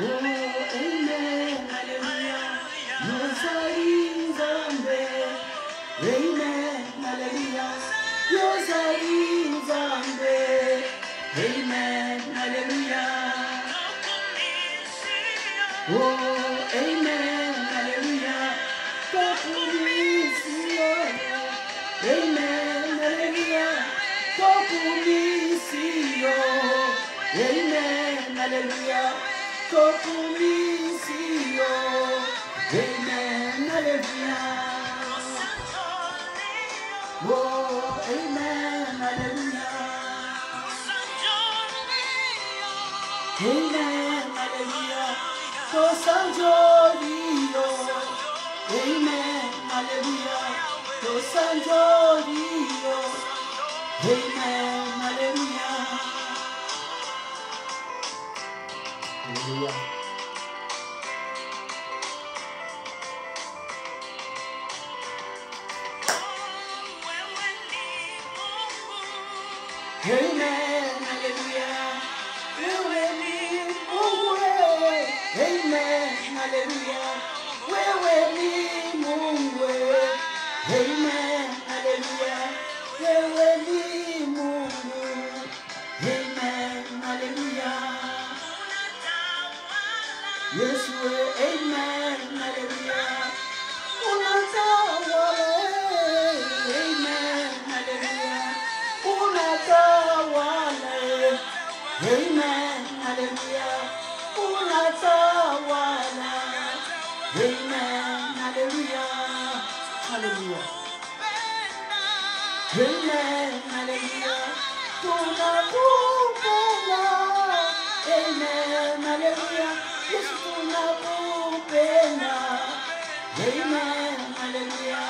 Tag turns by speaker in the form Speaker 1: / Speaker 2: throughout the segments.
Speaker 1: Oh, amen, hallelujah. Yosari Zambe. Amen, hallelujah. Yosari Zambe. Amen, hallelujah. Oh, amen, hallelujah. Tokumisio. Amen, hallelujah. Tokumisio. Amen, hallelujah. Tokumisio. Amen, hallelujah. Oh, amen, hallelujah. Amen, hallelujah. To San Giorgio. Amen, hallelujah. To San Giorgio. Amen, hallelujah. Hallelujah. Amen, hallelujah. Amen, hallelujah. Wewe ni Mungu. Amen, hallelujah. Wewe ni Mungu. Amen, hallelujah. Yesu, amen, hallelujah. Unatawala. Amen, hallelujah. Unatawala. Amen, hallelujah. Unatawala. Amen, hallelujah. Hallelujah. Amen, hallelujah. Tunakupenda. Amen, hallelujah. Yesu tunakupenda. Amen, hallelujah.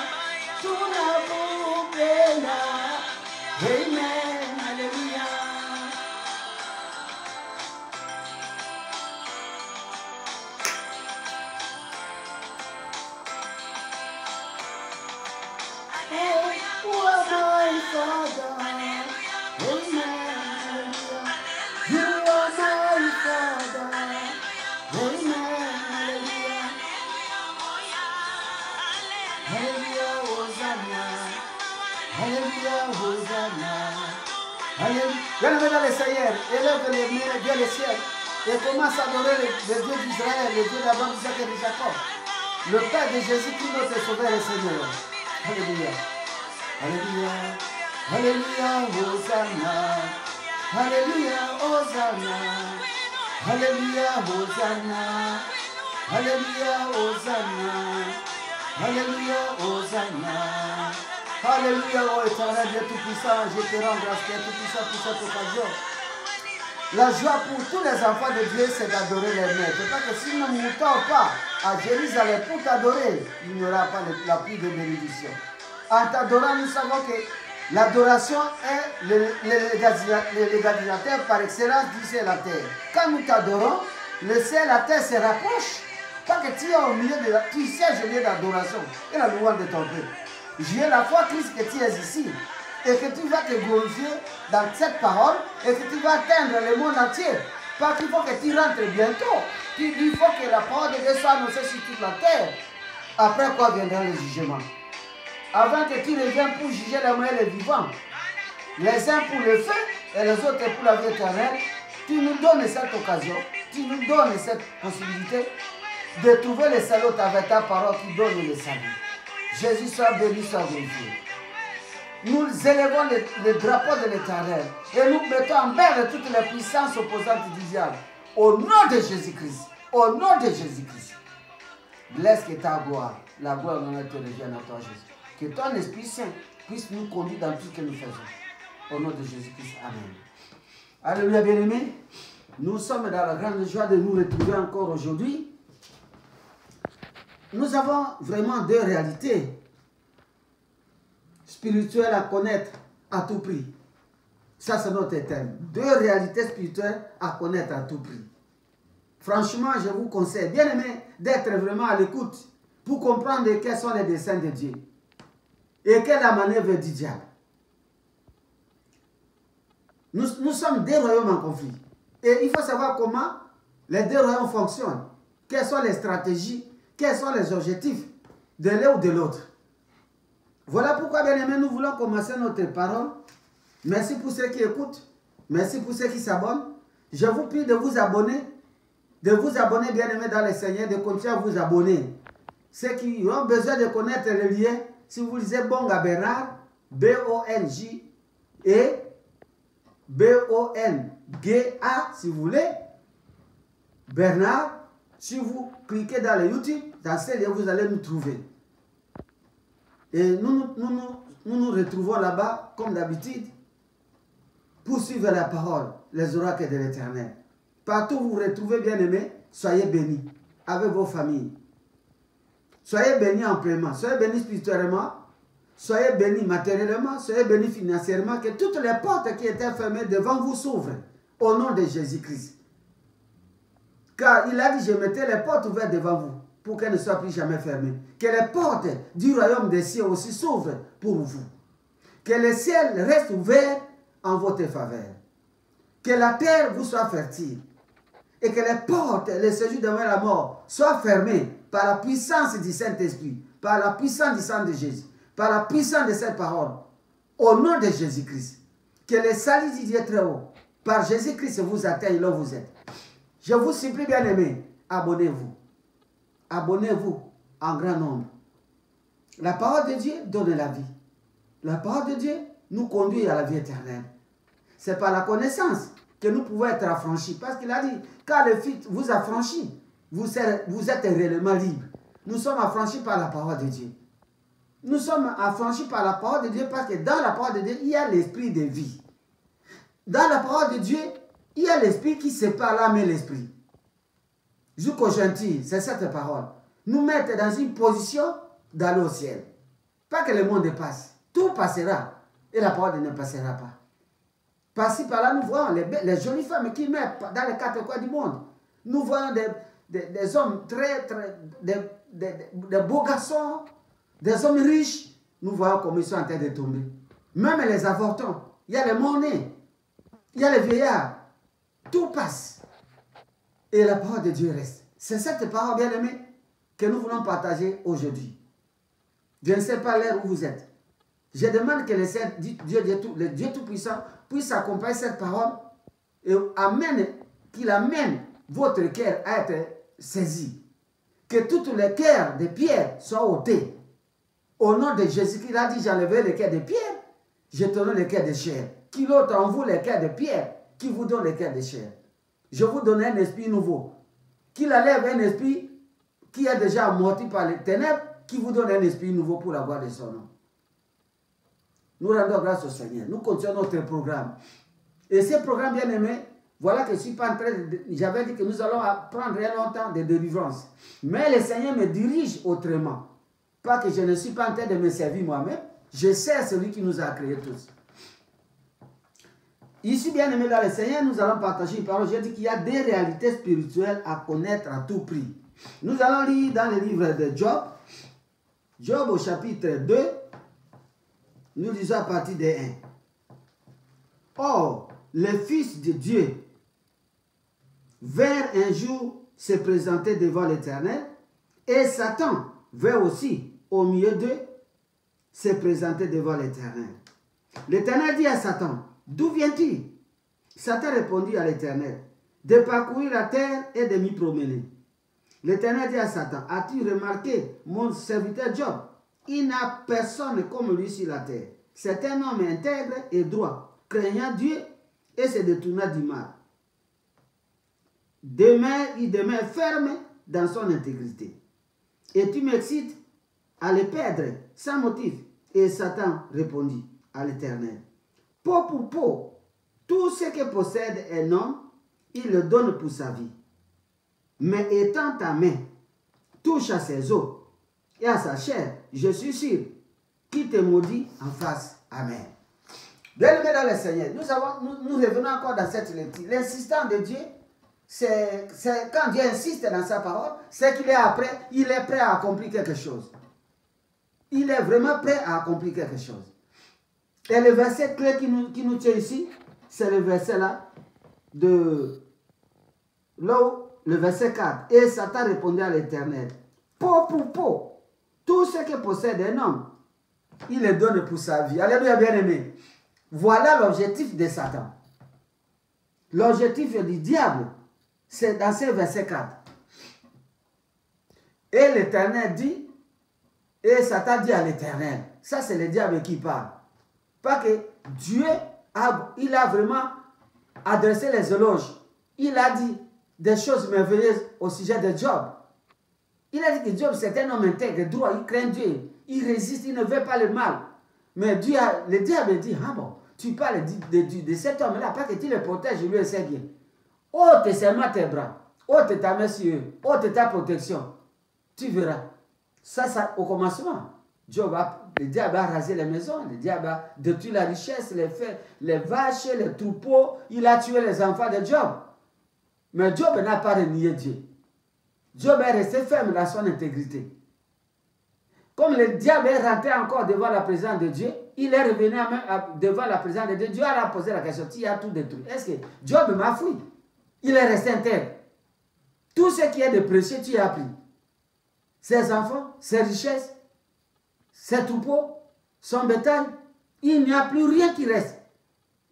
Speaker 1: Tunakupenda. Amen, hallelujah. You are my Father. Amen, hallelujah. You are my Father. Amen, hallelujah. Hallelujah, Hosanna. Hallelujah, Hosanna. Hallelujah. Bien-aimés dans le Seigneur, élève les mains vers le ciel et commence à adorer le Dieu d'Israël, le Dieu d'Abraham, d'Isaac et de Jacob. Le Père de Jésus-Christ, notre Sauveur et Seigneur. Alléluia. Alléluia. Alléluia, Hosanna. Alléluia, Hosanna. Alléluia, Hosanna. Alléluia, Hosanna. Alléluia, Hosanna. Alléluia, ô éternel Dieu Tout-Puissant, je te rends grâce, Père Tout-Puissant, pour cette occasion. La joie pour tous les enfants de Dieu, c'est d'adorer les maîtres. Parce que si nous ne montons pas à Jérusalem pour t'adorer, il n'y aura pas la pluie de bénédiction. En t'adorant, nous savons que l'adoration est le légalisateur par excellence du ciel et la terre. Quand nous t'adorons, le ciel et la terre se rapprochent. Parce que tu es au milieu de tu sièges au milieu d'adoration et la louange de ton peuple. J'ai la foi, Christ, que tu es ici. Et que tu vas te glorifier dans cette parole et que tu vas atteindre le monde entier. Parce qu'il faut que tu rentres bientôt. Il faut que la parole de Dieu soit annoncée sur toute la terre. Après quoi viendra le jugement. Avant que tu reviennes pour juger les morts et les vivants. Les uns pour le feu et les autres pour la vie éternelle. Tu nous donnes cette occasion. Tu nous donnes cette possibilité de trouver le salut avec ta parole qui donne le salut. Jésus soit béni, soit glorifié. Nous élevons le drapeau de l'Éternel et nous mettons en berne toutes les puissances opposantes du diable. Au nom de Jésus-Christ. Au nom de Jésus-Christ. Laisse que ta gloire, la gloire de notre revienne à toi, Jésus. Que ton Esprit Saint puisse nous conduire dans tout ce que nous faisons. Au nom de Jésus-Christ. Amen. Alléluia, bien-aimés. Nous sommes dans la grande joie de nous retrouver encore aujourd'hui. Nous avons vraiment deux réalités spirituelles à connaître à tout prix. Ça, c'est notre thème. Deux réalités spirituelles à connaître à tout prix. Franchement, je vous conseille, bien aimé, d'être vraiment à l'écoute pour comprendre quels sont les desseins de Dieu et quelle est la manœuvre du diable. Nous sommes deux royaumes en conflit. Et il faut savoir comment les deux royaumes fonctionnent. Quelles sont les stratégies, quels sont les objectifs de l'un ou de l'autre. Voilà pourquoi, bien aimés, nous voulons commencer notre parole. Merci pour ceux qui écoutent. Merci pour ceux qui s'abonnent. Je vous prie de vous abonner. De vous abonner, bien aimés, dans le Seigneur, de continuer à vous abonner. Ceux qui ont besoin de connaître le lien, si vous lisez Bonga Bernard, B-O-N-J et B-O-N-G-A, si vous voulez, Bernard, si vous cliquez dans le YouTube, dans ce lien, vous allez nous trouver. Et nous nous retrouvons là-bas, comme d'habitude, pour suivre la parole, les oracles de l'Éternel. Partout où vous vous retrouvez, bien aimés, soyez bénis avec vos familles. Soyez bénis amplement, soyez bénis spirituellement, soyez bénis matériellement, soyez bénis financièrement, que toutes les portes qui étaient fermées devant vous s'ouvrent au nom de Jésus-Christ. Car il a dit, je mettais les portes ouvertes devant vous pour qu'elles ne soient plus jamais fermées. Que les portes du royaume des cieux aussi s'ouvrent pour vous. Que le ciel reste ouvert en votre faveur. Que la terre vous soit fertile. Et que les portes, les séjours devant la mort soient fermés par la puissance du Saint-Esprit, par la puissance du sang de Jésus, par la puissance de cette parole, au nom de Jésus-Christ. Que le salut du Dieu très haut, par Jésus-Christ, vous atteigne là où vous êtes. Je vous supplie, bien aimés, abonnez-vous. Abonnez-vous en grand nombre. La parole de Dieu donne la vie. La parole de Dieu nous conduit à la vie éternelle. C'est par la connaissance que nous pouvons être affranchis. Parce qu'il a dit, quand le Fils vous affranchit, vous êtes réellement libre. Nous sommes affranchis par la parole de Dieu. Nous sommes affranchis par la parole de Dieu parce que dans la parole de Dieu, il y a l'esprit de vie. Dans la parole de Dieu, il y a l'esprit qui sépare l'âme et l'esprit. Jusqu'au gentil, c'est cette parole. Nous mettre dans une position d'aller au ciel. Pas que le monde passe. Tout passera. Et la parole ne passera pas. Par-ci, par-là, nous voyons les jolies femmes qui mettent dans les quatre coins du monde. Nous voyons des hommes des beaux garçons, des hommes riches. Nous voyons comment ils sont en train de tomber. Même les avortons. Il y a les monnaies. Il y a les vieillards. Tout passe. Et la parole de Dieu reste. C'est cette parole, bien aimée, que nous voulons partager aujourd'hui. Je ne sais pas l'heure où vous êtes. Je demande que le Dieu Tout-Puissant puisse accompagner cette parole et qu'il amène votre cœur à être saisi. Que tous les cœurs de pierre soient ôtés. Au nom de Jésus, il a dit, j'enlèverai les cœurs de pierre, je te donne les cœurs de chair. Qu'il ôte en vous les cœurs de pierre, qui vous donne les cœurs de chair. Je vous donne un esprit nouveau. Qu'il enlève un esprit qui est déjà amorti par les ténèbres, qui vous donne un esprit nouveau pour la gloire de son nom. Nous rendons grâce au Seigneur. Nous continuons notre programme. Et ce programme, bien aimé, voilà que je suis pas en train de... J'avais dit que nous allons prendre un long temps de délivrance. Mais le Seigneur me dirige autrement. Pas que je ne suis pas en train de me servir moi-même. Je sers celui qui nous a créés tous. Ici, bien aimé dans le Seigneur, nous allons partager une parole. J'ai dit qu'il y a des réalités spirituelles à connaître à tout prix. Nous allons lire dans le livre de Job. Job au chapitre 2. Nous lisons à partir de 1. Or, le Fils de Dieu vint un jour se présenter devant l'Éternel, et Satan vint aussi au milieu d'eux se présenter devant l'Éternel. L'Éternel dit à Satan, d'où viens-tu? Satan répondit à l'Éternel, de parcourir la terre et de m'y promener. L'Éternel dit à Satan, as-tu remarqué mon serviteur Job? Il n'a personne comme lui sur la terre. C'est un homme intègre et droit, craignant Dieu et se détournant du mal. Il demeure ferme dans son intégrité. Et tu m'excites à le perdre sans motif. Et Satan répondit à l'Éternel, peau pour peau, tout ce que possède un homme, il le donne pour sa vie. Mais étends ta main, touche à ses os et à sa chair, je suis sûr qu'il te maudit en face. Amen. Bien-aimés dans le Seigneur, nous revenons encore dans cette lecture. L'insistance de Dieu, c'est quand Dieu insiste dans sa parole, c'est qu'il est prêt à accomplir quelque chose. Il est vraiment prêt à accomplir quelque chose. Et le verset clé qui nous tient ici, c'est le verset là de là où, le verset 4, et Satan répondit à l'Éternel, peau pour peau, tout ce que possède un homme, il le donne pour sa vie. Alléluia, bien-aimé. Voilà l'objectif de Satan. L'objectif du diable, c'est dans ce verset 4. Et l'Éternel dit, et Satan dit à l'Éternel, ça c'est le diable qui parle. Pas que Dieu, il a vraiment adressé les éloges. Il a dit des choses merveilleuses au sujet de Job. Il a dit que Job c'est un homme intègre, droit, il craint Dieu, il résiste, il ne veut pas le mal. Mais Dieu le diable dit, ah bon, tu parles de cet homme-là, pas que tu le protèges, lui sait bien. Ôte seulement tes bras, ôte ta main sur eux, ôte ta protection. Tu verras. Ça, au commencement, le diable a rasé les maisons, le diable a détruit la richesse, les vaches, les troupeaux, il a tué les enfants de Job. Mais Job n'a pas renié Dieu. Job est resté ferme dans son intégrité. Comme le diable est rentré encore devant la présence de Dieu, il est revenu devant la présence de Dieu. Dieu a posé la question, tu as tout détruit. Est-ce que Job m'a fui? Il est resté intègre. Tout ce qui est de précieux, tu as pris. Ses enfants, ses richesses, ses troupeaux, son bétail, il n'y a plus rien qui reste.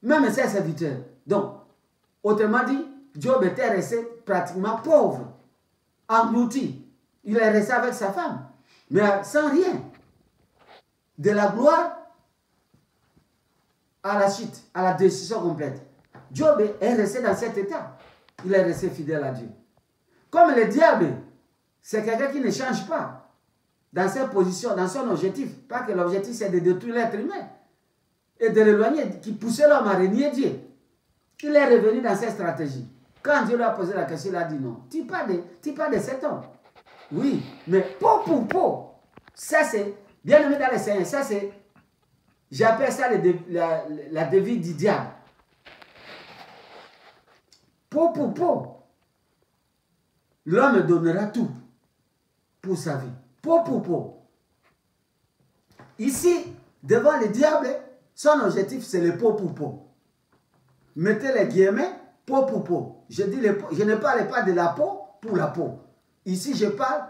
Speaker 1: Même ses serviteurs. Donc, autrement dit, Job était resté pratiquement pauvre, englouti. Il est resté avec sa femme, mais sans rien. De la gloire à la chute, à la destruction complète. Job est resté dans cet état. Il est resté fidèle à Dieu. Comme le diable, c'est quelqu'un qui ne change pas dans ses positions, dans son objectif. Pas que l'objectif c'est de détruire l'être humain et de l'éloigner, qui poussait l'homme à renier Dieu. Il est revenu dans cette stratégie. Quand Dieu lui a posé la question, il a dit non. Tu parles de cet homme. Oui, mais peau pour peau. Ça c'est, bien aimé dans les Seigneurs, ça c'est, j'appelle ça la devise du diable. Peau pour peau. L'homme donnera tout pour sa vie. Peau pour peau. Ici, devant le diable, son objectif c'est le peau pour peau. Mettez les guillemets, peau pour peau. Je ne parle pas de la peau pour la peau. Ici, je parle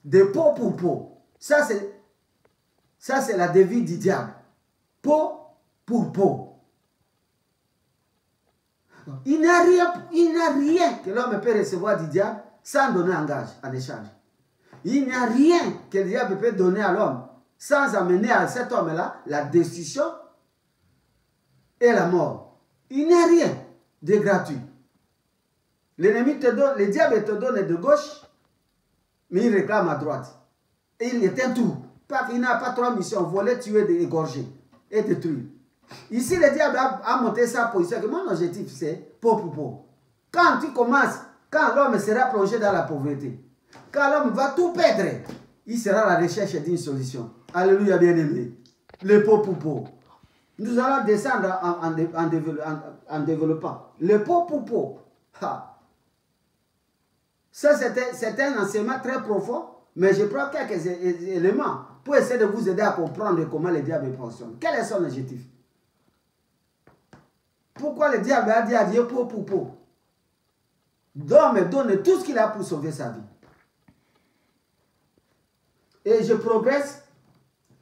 Speaker 1: de peau pour peau. Ça, c'est la devise du diable. Peau pour peau. Il n'y a rien que l'homme peut recevoir du diable sans donner en échange. Il n'y a rien que le diable peut donner à l'homme sans amener à cet homme-là la destruction et la mort. Il n'y a rien de gratuit. L'ennemi te donne, le diable te donne de gauche, mais il réclame à droite. Et il éteint tout. Il n'a pas trois missions, voler, tuer, égorger et détruire. Ici, le diable a monté sa position, que mon objectif c'est peau pour peau. Quand tu commences, quand l'homme sera plongé dans la pauvreté, quand l'homme va tout perdre, il sera à la recherche d'une solution. Alléluia, bien-aimé. Le peau pour peau. Nous allons descendre en développant. Le peau pour peau. Ça, c'est un enseignement très profond, mais je prends quelques éléments pour essayer de vous aider à comprendre comment le diable fonctionne. Quel est son objectif? Pourquoi le diable a dit à Dieu peau pour peau? L'homme donne tout ce qu'il a pour sauver sa vie. Et je progresse.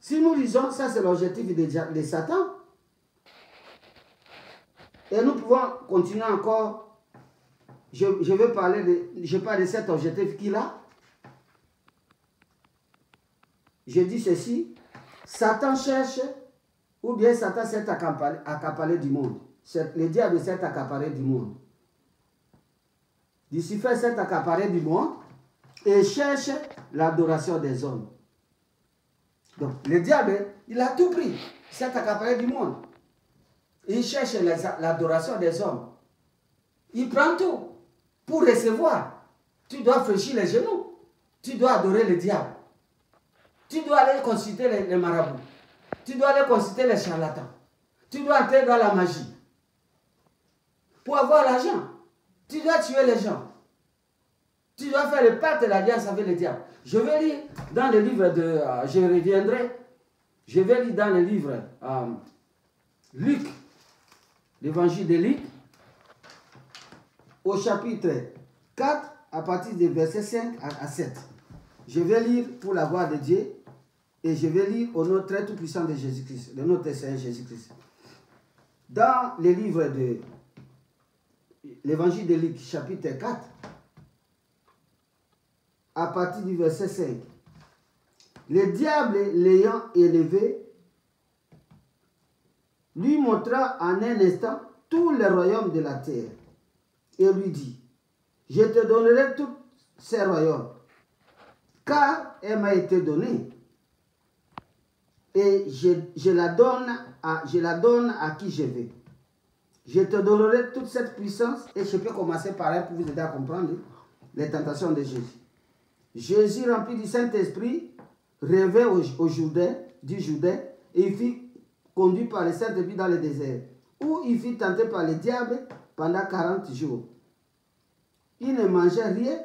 Speaker 1: Si nous lisons, ça c'est l'objectif de Satan. Et nous pouvons continuer encore. Je parle de cet objectif qu'il a. Je dis ceci. Satan cherche, ou bien Satan s'est accaparé du monde. Le diable s'est accaparé du monde. Lucifer s'est accaparé du monde et cherche l'adoration des hommes. Donc, le diable, il a tout pris. Il s'est accaparé du monde. Il cherche l'adoration des hommes. Il prend tout pour recevoir. Tu dois fléchir les genoux. Tu dois adorer le diable. Tu dois aller consulter les marabouts. Tu dois aller consulter les charlatans. Tu dois entrer dans la magie. Pour avoir l'argent, tu dois tuer les gens. Tu dois faire le pacte de l'alliance avec le diable. Je vais lire dans le livre de... je reviendrai. Je vais lire dans le livre Luc, l'évangile de Luc, au chapitre 4, à partir du verset 5 à 7. Je vais lire pour la gloire de Dieu et je vais lire au nom très tout-puissant de Jésus-Christ, le nom de Seigneur Jésus-Christ. Dans le livre de l'Évangile de Luc, chapitre 4, à partir du verset 5, le diable l'ayant élevé, lui montra en un instant tous les royaumes de la terre et lui dit, je te donnerai tous ces royaumes, car elle m'a été donnée et je la donne à qui je veux. Je te donnerai toute cette puissance et je peux commencer par elle pour vous aider à comprendre les tentations de Jésus. Jésus, rempli du Saint-Esprit, revint au Jourdain, du Jourdain, et il fut conduit par le Saint-Esprit dans le désert, où il fut tenté par le diable pendant 40 jours. Il ne mangeait rien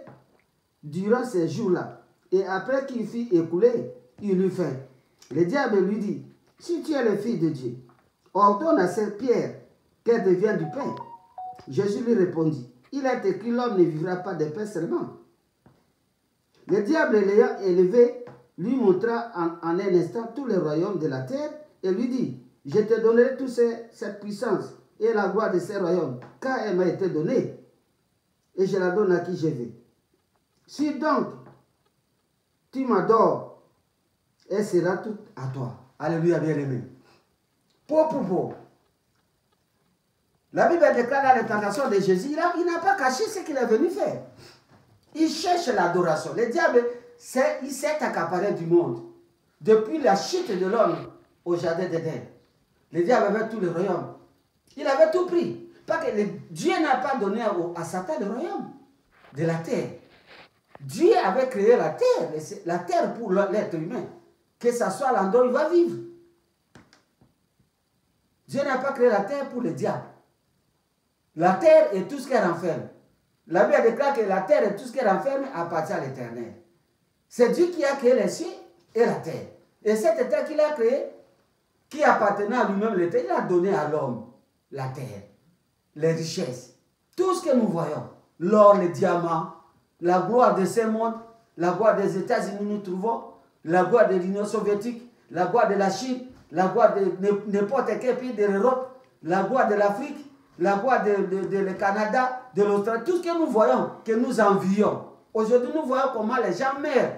Speaker 1: durant ces jours-là, et après qu'il fut écoulé, il eut faim. Le diable lui dit, si tu es le Fils de Dieu, ordonne à cette pierre qu'elle devienne du pain. Jésus lui répondit, il est écrit, l'homme ne vivra pas de pain seulement. Le diable l'ayant élevé, lui montra en un instant tous les royaumes de la terre et lui dit, je te donnerai toute cette puissance et la gloire de ces royaumes, car elle m'a été donnée et je la donne à qui je veux. Si donc tu m'adores, elle sera toute à toi. Alléluia, bien-aimé. Pour. La Bible déclare dans les tentations de Jésus, il n'a pas caché ce qu'il est venu faire. Il cherche l'adoration. Le diable, il s'est accaparé du monde. Depuis la chute de l'homme au jardin d'Éden, le diable avait tous les royaumes. Il avait tout pris. Parce que Dieu n'a pas donné à Satan le royaume de la terre. Dieu avait créé la terre pour l'être humain. Que ce soit l'endroit où il va vivre. Dieu n'a pas créé la terre pour le diable. La terre et tout ce qu'elle renferme. La Bible déclare que la terre et tout ce qu'elle renferme appartient à l'Éternel. C'est Dieu qui a créé les cieux et la terre. Et cette terre qu'il a créée, qui appartenait à lui-même, l'Éternel, il a donné à l'homme la terre, les richesses, tout ce que nous voyons, l'or, les diamants, la gloire de ce monde, la gloire des États-Unis où nous trouvons, la gloire de l'Union soviétique, la gloire de la Chine, la gloire de n'importe quel pays de l'Europe, la gloire de l'Afrique, la gloire de le Canada, de l'Australie, tout ce que nous voyons, que nous envions. Aujourd'hui, nous voyons comment les gens meurent.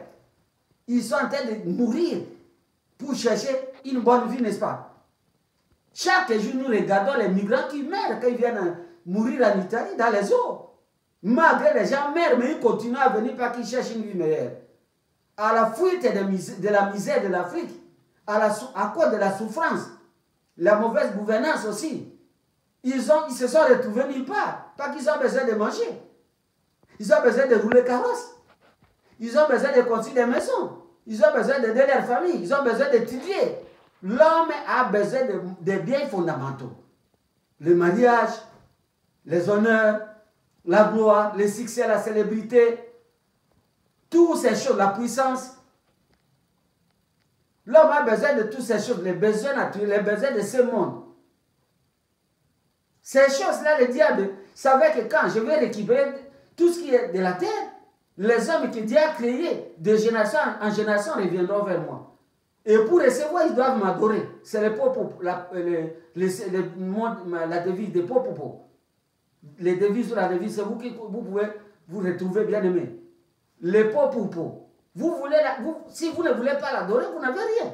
Speaker 1: Ils sont en train de mourir pour chercher une bonne vie, n'est-ce pas? Chaque jour, nous regardons les migrants qui meurent quand ils viennent mourir en Italie, dans les eaux. Malgré les gens meurent, mais ils continuent à venir parce qu'ils cherchent une vie meilleure. À la fuite de la misère de l'Afrique, à cause de la souffrance, la mauvaise gouvernance aussi. Ils se sont retrouvés nulle part, parce qu'ils ont besoin de manger. Ils ont besoin de rouler carrosse. Ils ont besoin de construire des maisons. Ils ont besoin d'aider leur famille. Ils ont besoin d'étudier. L'homme a besoin de biens fondamentaux. Le mariage, les honneurs, la gloire, le succès, la célébrité, toutes ces choses, la puissance. L'homme a besoin de toutes ces choses, les besoins naturels, les besoins de ce monde. Ces choses-là, le diable savait que quand je vais récupérer tout ce qui est de la terre, les hommes que Dieu a créés, de génération en génération, reviendront vers moi. Et pour recevoir, ils doivent m'adorer. C'est le popo, la devise de popo. Les devises sur la devise, c'est vous qui vous pouvez vous retrouver bien aimé. Le popo. Si vous ne voulez pas l'adorer, vous n'avez rien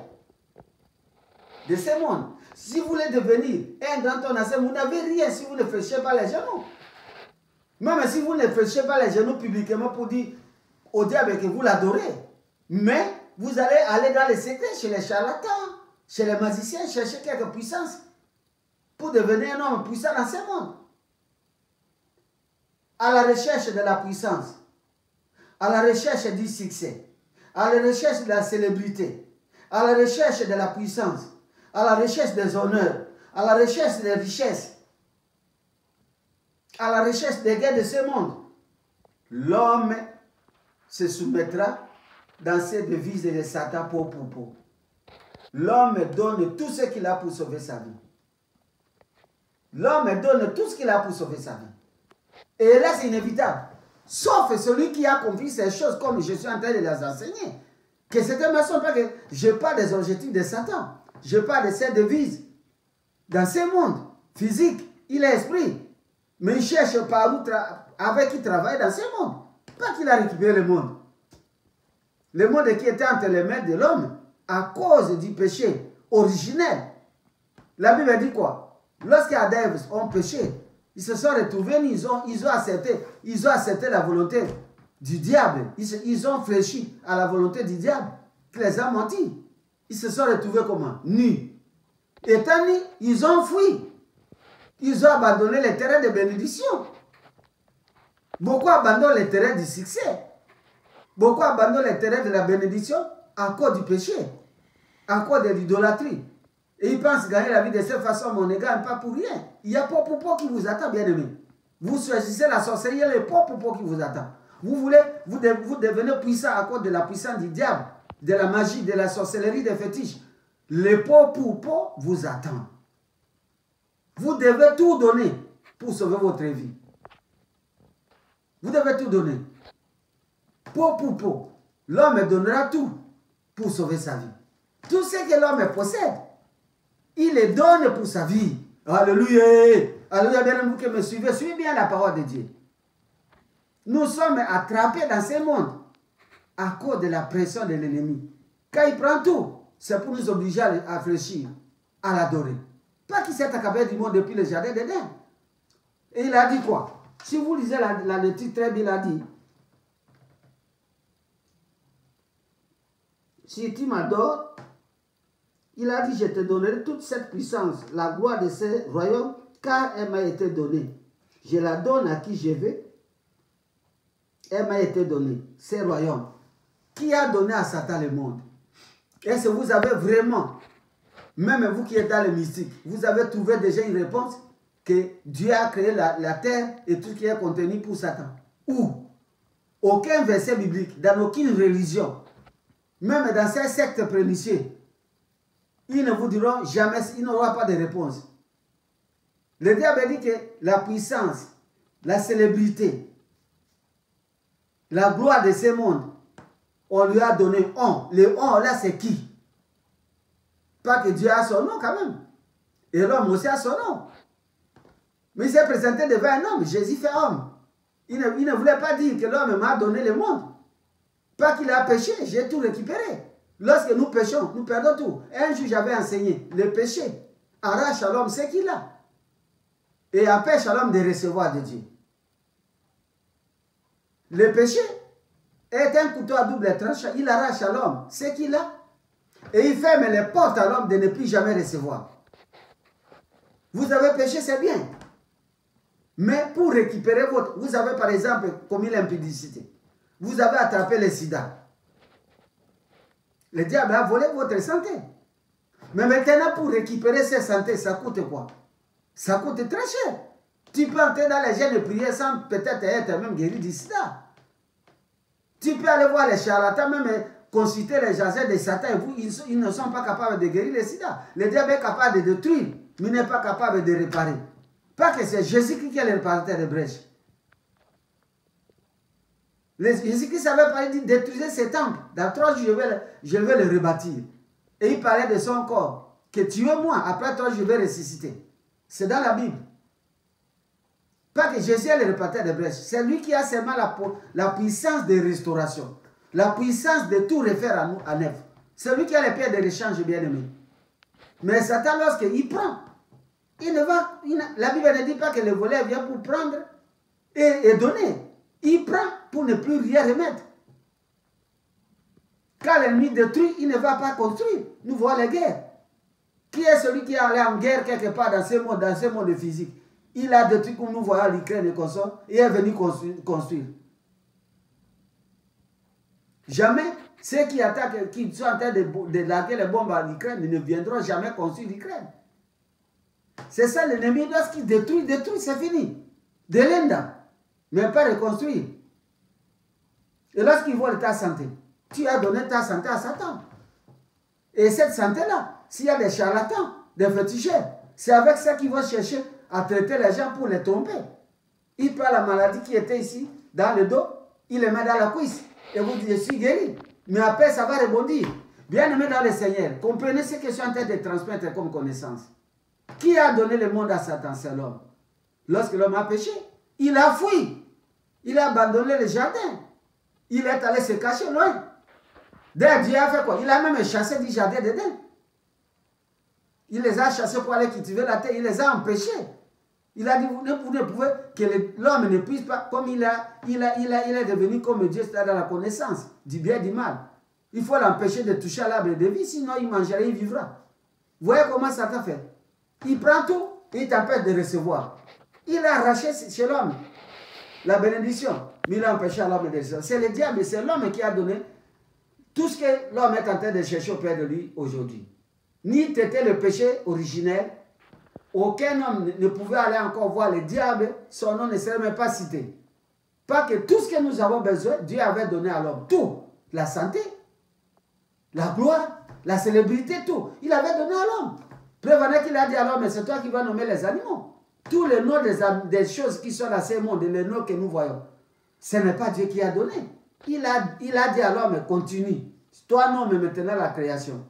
Speaker 1: de ce monde. Si vous voulez devenir un grand homme, vous n'avez rien si vous ne fléchissez pas les genoux. Même si vous ne fléchissez pas les genoux publiquement pour dire au diable que vous l'adorez. Mais vous allez aller dans les secrets chez les charlatans, chez les magiciens, chercher quelque puissance pour devenir un homme puissant dans ce monde. À la recherche de la puissance, à la recherche du succès, à la recherche de la célébrité, à la recherche de la puissance, à la recherche des honneurs, à la recherche des richesses, à la recherche des gains de ce monde, l'homme se soumettra dans ces devises de Satan pour. L'homme donne tout ce qu'il a pour sauver sa vie. L'homme donne tout ce qu'il a pour sauver sa vie. Et là, c'est inévitable. Sauf celui qui a compris ces choses comme je suis en train de les enseigner. Que c'est un maçon, pas que je parle des objectifs de Satan. Je parle de ses devises. Dans ce monde physique, il est esprit. Mais il cherche par où avec qui travaille dans ce monde. Pas qu'il a récupéré le monde. Le monde qui était entre les mains de l'homme à cause du péché originel. La Bible dit quoi? Lorsque Adam et Ève ont péché, ils se sont retrouvés, ils ont accepté la volonté du diable. Ils ont fléchi à la volonté du diable qui les a menti. Ils se sont retrouvés comment? Nus. Étant nus, ils ont fui. Ils ont abandonné les terrains de bénédiction. Beaucoup abandonnent les terrains du succès. Beaucoup abandonnent les terrains de la bénédiction à cause du péché, à cause de l'idolâtrie. Et ils pensent gagner la vie de cette façon, mais on ne gagne pas pour rien. Il y a Popopo qui vous attend, bien aimé. Vous choisissez la sorcellerie, il y a le Popopo qui vous attend. Vous devenez puissant à cause de la puissance du diable, de la magie, de la sorcellerie, des fétiches. Le Popopo vous attend. Vous devez tout donner pour sauver votre vie. Vous devez tout donner. Popopo, l'homme donnera tout pour sauver sa vie. Tout ce que l'homme possède, il le donne pour sa vie. Alléluia. Alléluia, bien aimé, que me suivez. Suivez bien la parole de Dieu. Nous sommes attrapés dans ce monde à cause de la pression de l'ennemi. Quand il prend tout, c'est pour nous obliger à réfléchir, à l'adorer. Pas qu'il s'est accablé du monde depuis le jardin d'Éden. Et il a dit quoi? Si vous lisez la lecture très bien, il a dit, si tu m'adores, il a dit, je te donnerai toute cette puissance, la gloire de ce royaume, car elle m'a été donnée. Je la donne à qui je veux. Elle m'a été donnée, ce royaume. Qui a donné à Satan le monde? Est-ce que vous avez vraiment, même vous qui êtes dans le mystique, vous avez trouvé déjà une réponse que Dieu a créé la terre et tout ce qui est contenu pour Satan? Où? Aucun verset biblique, dans aucune religion, même dans ces sectes pernicieuses, ils ne vous diront jamais, ils n'auront pas de réponse. Le diable dit que la puissance, la célébrité, la gloire de ce monde, on lui a donné on. Le on là, c'est qui? Pas que Dieu a son nom quand même. Et l'homme aussi a son nom. Mais il s'est présenté devant un homme. Jésus fait homme. Il ne voulait pas dire que l'homme m'a donné le monde. Pas qu'il a péché, j'ai tout récupéré. Lorsque nous péchons, nous perdons tout. Un jour, j'avais enseigné, le péché arrache à l'homme ce qu'il a. Et empêche à l'homme de recevoir de Dieu. Le péché est un couteau à double tranchant. Il arrache à l'homme ce qu'il a. Et il ferme les portes à l'homme de ne plus jamais recevoir. Vous avez péché, c'est bien. Mais pour récupérer votre... Vous avez par exemple commis l'impudicité. Vous avez attrapé le sida. Le diable a volé votre santé. Mais maintenant, pour récupérer cette santé, ça coûte quoi? Ça coûte très cher. Tu peux entrer dans les jeûnes de prière sans peut-être être même guéri du sida. Tu peux aller voir les charlatans, même consulter les jaseurs de Satan. Ils ne sont pas capables de guérir le sida. Le diable est capable de détruire, mais il n'est pas capable de réparer. Pas que c'est Jésus-Christ qui est le réparateur de brèches. Jésus-Christ avait parlé de détruire ce temple. Dans 3 jours, je vais le rebâtir. Et il parlait de son corps. Que tuez-moi, après 3 jours, je vais ressusciter. C'est dans la Bible. Pas que Jésus est le réparateur de brèches. C'est lui qui a seulement la puissance de restauration. La puissance de tout refaire à nous à neuf. C'est lui qui a les pierres de l'échange, bien aimé. Mais Satan, lorsqu'il prend, la Bible ne dit pas que le voleur vient pour prendre et donner. Il prend pour ne plus rien remettre. Quand l'ennemi détruit, il ne va pas construire. Nous voyons les guerres. Qui est celui qui est allé en guerre quelque part dans ce monde physique? Il a détruit comme nous voyons l'Ukraine et consort et est venu construire. Jamais ceux qui attaquent, qui sont en train de larguer les bombes à l'Ukraine ne viendront jamais construire l'Ukraine. C'est ça l'ennemi, lorsqu'il détruit, c'est fini. De l'Inde, mais pas reconstruire. Et lorsqu'il vole ta santé, tu as donné ta santé à Satan. Et cette santé-là, s'il y a des charlatans, des féticheurs, c'est avec ça qu'ils vont chercher à traiter les gens pour les tromper. Il prend la maladie qui était ici, dans le dos, il les met dans la cuisse et vous dites, je suis guéri. Mais après, ça va rebondir. Bien-aimé dans le Seigneur, comprenez ce que je suis en train de transmettre comme connaissance. Qui a donné le monde à Satan? C'est l'homme. Lorsque l'homme a péché, il a fui. Il a abandonné le jardin. Il est allé se cacher loin. D'ailleurs, Dieu a fait quoi? Il a même chassé du jardin d'Éden. Il les a chassés pour aller cultiver la terre. Il les a empêchés. Il a dit, vous ne pouvez que l'homme ne puisse pas, comme il est devenu comme Dieu, c'est-à-dire dans la connaissance du bien et du mal. Il faut l'empêcher de toucher à l'arbre de vie, sinon il mangera, il vivra. Vous voyez comment Satan fait? Il prend tout et il t'empêche de recevoir. Il a arraché chez l'homme la bénédiction, mais il a empêché à l'homme de recevoir. C'est le diable, c'est l'homme qui a donné tout ce que l'homme est en train de chercher auprès de lui aujourd'hui. Ni t'était le péché originel, aucun homme ne pouvait aller encore voir le diable, son nom ne serait même pas cité. Pas que tout ce que nous avons besoin, Dieu avait donné à l'homme. Tout. La santé, la gloire, la célébrité, tout. Il avait donné à l'homme. Prévenez qu'il a dit à l'homme, mais c'est toi qui vas nommer les animaux. Tous les noms des choses qui sont dans ce monde, les noms que nous voyons, ce n'est pas Dieu qui a donné. Il a dit à l'homme, continue. Toi, nomme maintenant la création.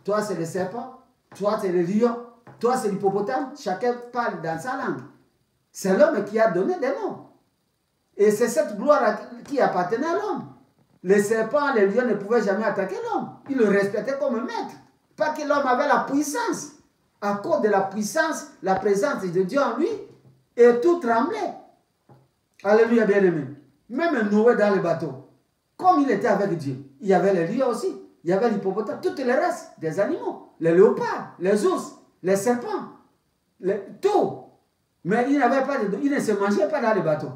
Speaker 1: Toi, c'est le serpent. Toi, c'est le lion. Toi, c'est l'hippopotame. Chacun parle dans sa langue. C'est l'homme qui a donné des noms. Et c'est cette gloire qui appartenait à l'homme. Les serpents, les lions ne pouvaient jamais attaquer l'homme. Ils le respectaient comme maître. Pas que l'homme avait la puissance. À cause de la puissance, la présence de Dieu en lui, et tout tremblait. Alléluia, bien-aimé. Même Noé dans le bateau, comme il était avec Dieu, il y avait les lions aussi, il y avait l'hippopotame, tout le reste des animaux, les léopards, les ours, les serpents, tout. Mais il ne se mangeait pas dans le bateau.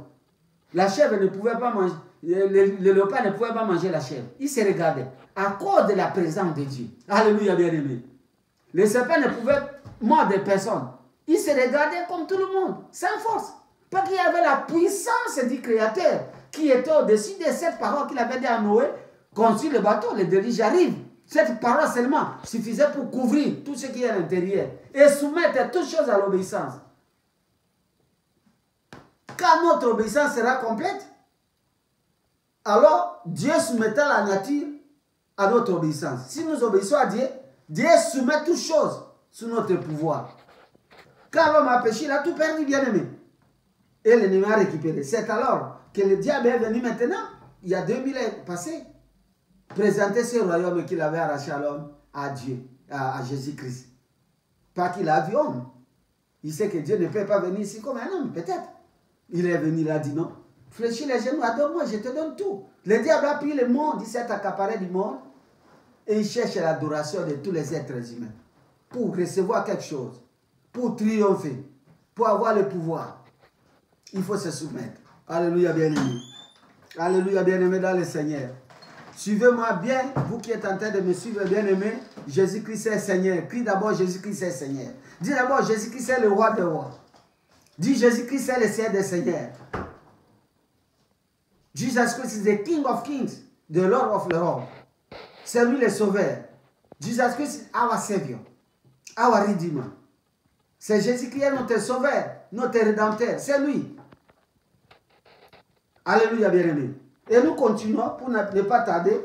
Speaker 1: La chèvre ne pouvait pas manger, le léopard ne pouvait pas manger la chèvre. Il se regardait à cause de la présence de Dieu. Alléluia, bien-aimé. Les serpents ne pouvaient mordre personne. Ils se regardaient comme tout le monde, sans force. Parce qu'il y avait la puissance du Créateur qui était au-dessus de cette parole qu'il avait dit à Noé, construis le bateau, les déluge arrivent. Cette parole seulement suffisait pour couvrir tout ce qui est à l'intérieur et soumettre toutes choses à l'obéissance. Quand notre obéissance sera complète, alors Dieu soumettra la nature à notre obéissance. Si nous obéissons à Dieu, Dieu soumet toutes choses sous notre pouvoir. Quand l'homme a péché, il a tout perdu, bien-aimé. Et l'ennemi a récupéré. C'est alors que le diable est venu maintenant, il y a 2000 ans passés, présenter ce royaume qu'il avait arraché à l'homme, à Dieu, à Jésus-Christ. Pas qu'il a vu homme. Il sait que Dieu ne peut pas venir ici comme un homme, peut-être. Il est venu, il a dit non. Fléchis les genoux, adore-moi, je te donne tout. Le diable a pris le monde, il s'est accaparé du monde, et il cherche l'adoration de tous les êtres humains. Pour recevoir quelque chose, pour triompher, pour avoir le pouvoir. Il faut se soumettre. Alléluia, bien-aimé. Alléluia, bien-aimé dans le Seigneur. Suivez-moi bien, vous qui êtes en train de me suivre, bien-aimé. Jésus-Christ est Seigneur. Crie d'abord Jésus-Christ est Seigneur. Dis d'abord Jésus-Christ est le roi des rois. Dis Jésus-Christ est le Seigneur des seigneurs. Jesus Christ is the King of kings, the Lord of lords. C'est lui le sauveur. Jesus Christ is our Savior, our Redeemer. C'est Jésus qui est notre sauveur, notre rédempteur. C'est lui. Alléluia, bien-aimé. Et nous continuons pour ne pas tarder.